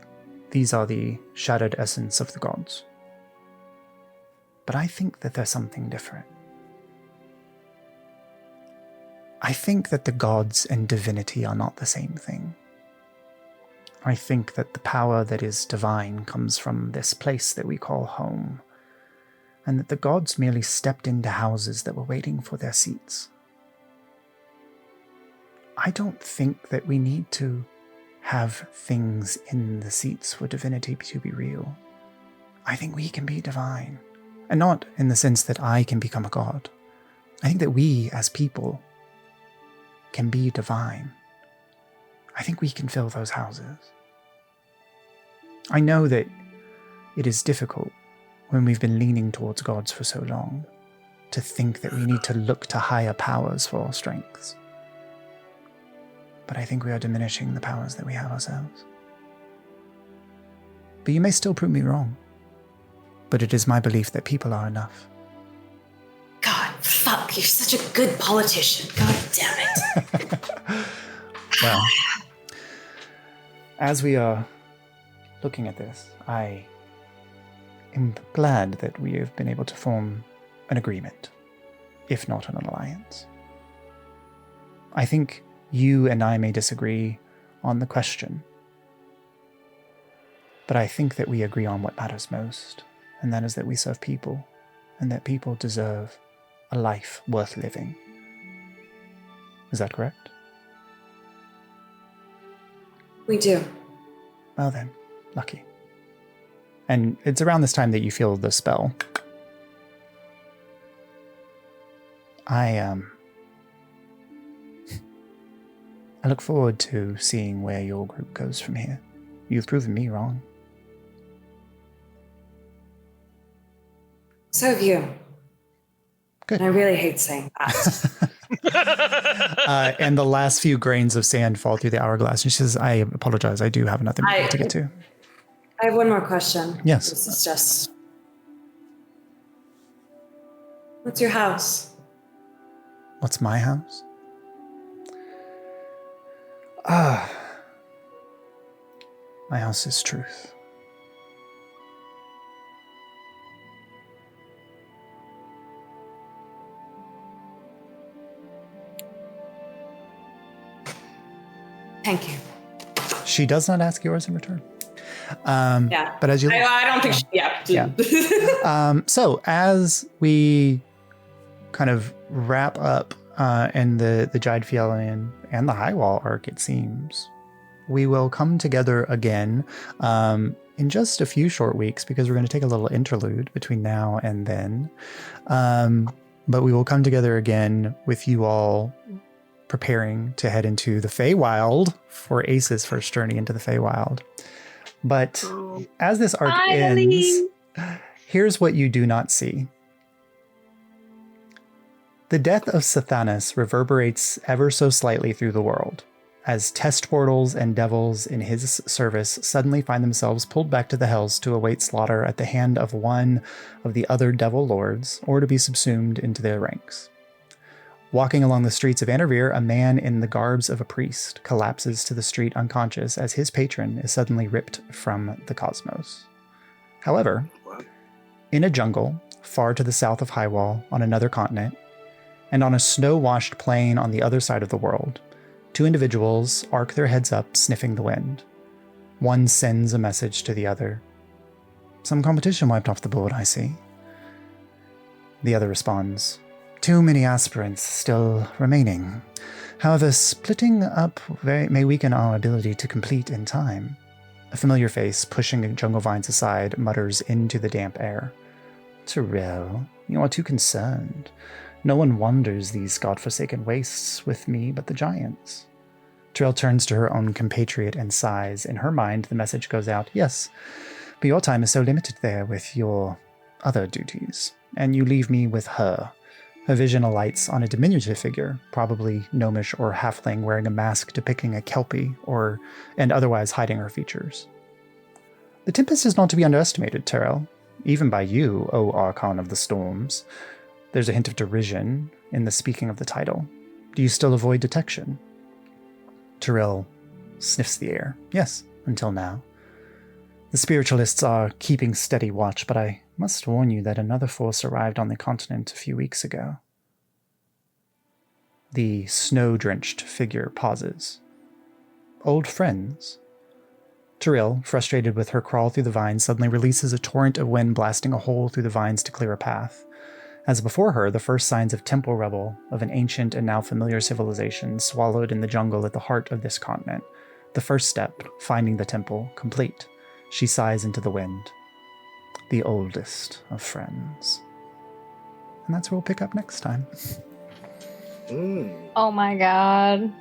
these are the shattered essence of the gods, But I think that there's something different. I think that the gods and divinity are not the same thing. I think that the power that is divine comes from this place that we call home, and that the gods merely stepped into houses that were waiting for their seats. I don't think that we need to have things in the seats for divinity to be real. I think we can be divine, and not in the sense that I can become a god. I think that we, as people, can be divine. I think we can fill those houses. I know that it is difficult when we've been leaning towards gods for so long to think that we need to look to higher powers for our strengths. But I think we are diminishing the powers that we have ourselves. But you may still prove me wrong. But it is my belief that people are enough. God, fuck, you're such a good politician. God damn it. Well, as we are looking at this, I am glad that we have been able to form an agreement, if not an alliance. I think you and I may disagree on the question, but I think that we agree on what matters most, and that is that we serve people, and that people deserve a life worth living. Is that correct? We do. Well then, lucky. And it's around this time that you feel the spell. I look forward to seeing where your group goes from here. You've proven me wrong. So have you. Good. And I really hate saying that. And the last few grains of sand fall through the hourglass. And she says, I apologize. I do have another meeting to get to. I have one more question. Yes. This is just... What's your house? What's my house? My house is truth. Thank you. She does not ask yours in return. Yeah. But as you... I don't think Yeah. So as we kind of wrap up in the Jaid Fjell and the High Wall arc, it seems, we will come together again in just a few short weeks, because we're going to take a little interlude between now and then. But we will come together again with you all preparing to head into the Feywild for Ace's first journey into the Feywild. But as this arc ends, here's what you do not see. The death of Sathanas reverberates ever so slightly through the world, as test portals and devils in his service suddenly find themselves pulled back to the hells to await slaughter at the hand of one of the other devil lords, or to be subsumed into their ranks. Walking along the streets of Anarvir, a man in the garbs of a priest collapses to the street unconscious as his patron is suddenly ripped from the cosmos. However, in a jungle far to the south of Highwall on another continent, and on a snow-washed plain on the other side of the world, two individuals arc their heads up, sniffing the wind. One sends a message to the other. Some competition wiped off the board, I see. The other responds, too many aspirants still remaining. However, splitting up may weaken our ability to complete in time. A familiar face, pushing jungle vines aside, mutters into the damp air. Tyrell, you are too concerned. No one wanders these godforsaken wastes with me but the giants. Tyrell turns to her own compatriot and sighs. In her mind, the message goes out, yes, but your time is so limited there with your other duties, and you leave me with her. Her vision alights on a diminutive figure, probably gnomish or halfling, wearing a mask depicting a kelpie and otherwise hiding her features. The Tempest is not to be underestimated, Tyrell, even by you, O Archon of the Storms. There's a hint of derision in the speaking of the title. Do you still avoid detection? Tyrell sniffs the air. Yes, until now. The spiritualists are keeping steady watch, but I must warn you that another force arrived on the continent a few weeks ago. The snow-drenched figure pauses. Old friends? Tyrell, frustrated with her crawl through the vines, suddenly releases a torrent of wind blasting a hole through the vines to clear a path. As before her, the first signs of temple rubble of an ancient and now familiar civilization swallowed in the jungle at the heart of this continent. The first step, finding the temple, complete. She sighs into the wind. The oldest of friends. And that's where we'll pick up next time. Oh my god.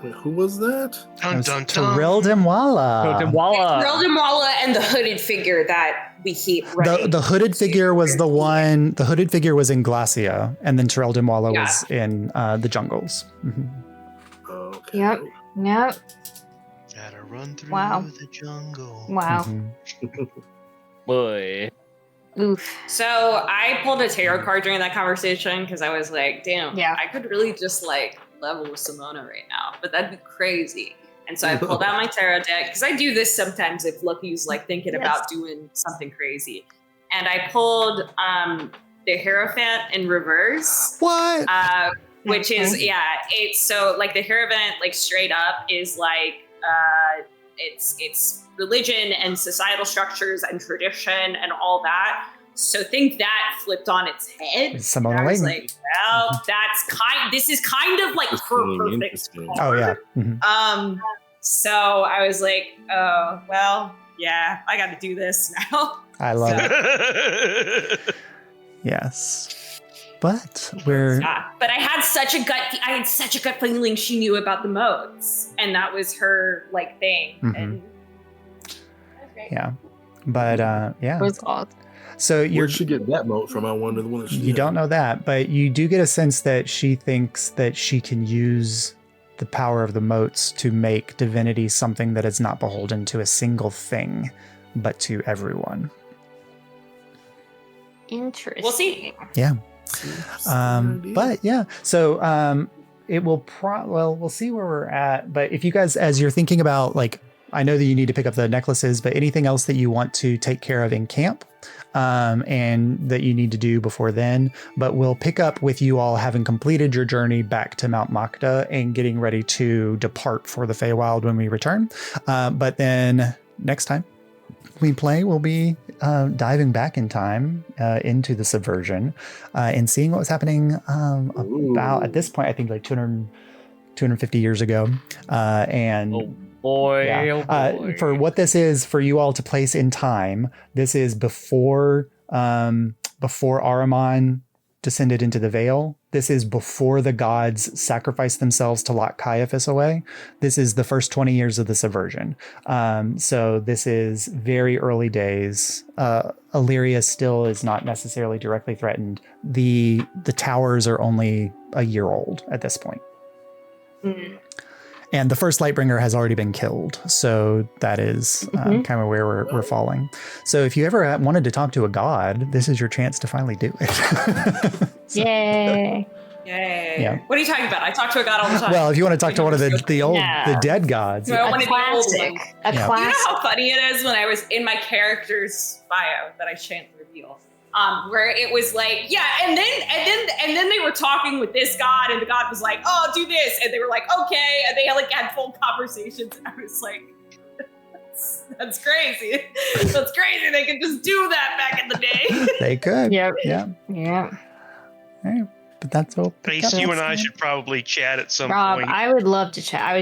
Wait, who was that? Dun, dun, dun. Tyrell Dimwala. Roldamala and the hooded figure that we keep running. The hooded figure was the one. The hooded figure was in Glacia, and then Tyrell Dimwala was in the jungles. Mm-hmm. Okay. Yep. Gotta run through Wow. the jungle. Wow. Mm-hmm. Boy. Oof. So I pulled a tarot card during that conversation because I was like, damn, Yeah. I could really just like level with Simona right now, but that'd be crazy. And so I pulled out my tarot deck because I do this sometimes if Lucky's like thinking about doing something crazy. And I pulled the Hierophant in reverse. What? Which is, it's so like the Hierophant, like straight up is like, it's religion and societal structures and tradition and all that. So think that flipped on its head. Simona And I was Layton. like, well, this is kind of like her perfect Interesting. card. Oh yeah. Mm-hmm. So I was like, oh, well, yeah, I got to do this now. I love it. Yes. But we're But I had such a gut feeling she knew about the modes, and that was her like thing. Mhm. And that was great. yeah. But yeah. It was odd. So you're Where'd she get that moat from? I wonder the one that she you don't know that, but you do get a sense that she thinks that she can use the power of the moats to make divinity something that is not beholden to a single thing, but to everyone. Interesting. We'll see. Yeah. But yeah, so it will we'll see where we're at. But if you guys, as you're thinking about, like, I know that you need to pick up the necklaces, but anything else that you want to take care of in camp, and that you need to do before then, but we'll pick up with you all having completed your journey back to Mount Makta and getting ready to depart for the Feywild when we return. But then next time we play, we'll be diving back in time into the subversion and seeing what was happening about, at this point, I think like 250 years ago. And for what this is for you all to place in time, this is before Ahriman descended into the Vale. This is before the gods sacrificed themselves to lock Caiaphas away. This is the first 20 years of the subversion. So this is very early days. Illyria still is not necessarily directly threatened. The towers are only a year old at this point. Mm. And the first Lightbringer has already been killed. So that is kind of where we're falling. So if you ever wanted to talk to a god, this is your chance to finally do it. Yay. Yay. Yeah. What are you talking about? I talk to a god all the time. Well, if you want to talk to one of the dead gods. No, I want to be old classic. one. A Yeah. You know classic. how funny it is when I was in my character's bio that I shan't reveal, where it was like, yeah, and then they were talking with this god, and the god was like, oh, do this, and they were like, okay, and they had full conversations, and I was like, that's crazy. That's crazy. They could just do that back in the day. They could. Yep. Yeah. Yeah. All right. But that's all. Face, you and I should probably chat at some Rob, point. I would love to chat.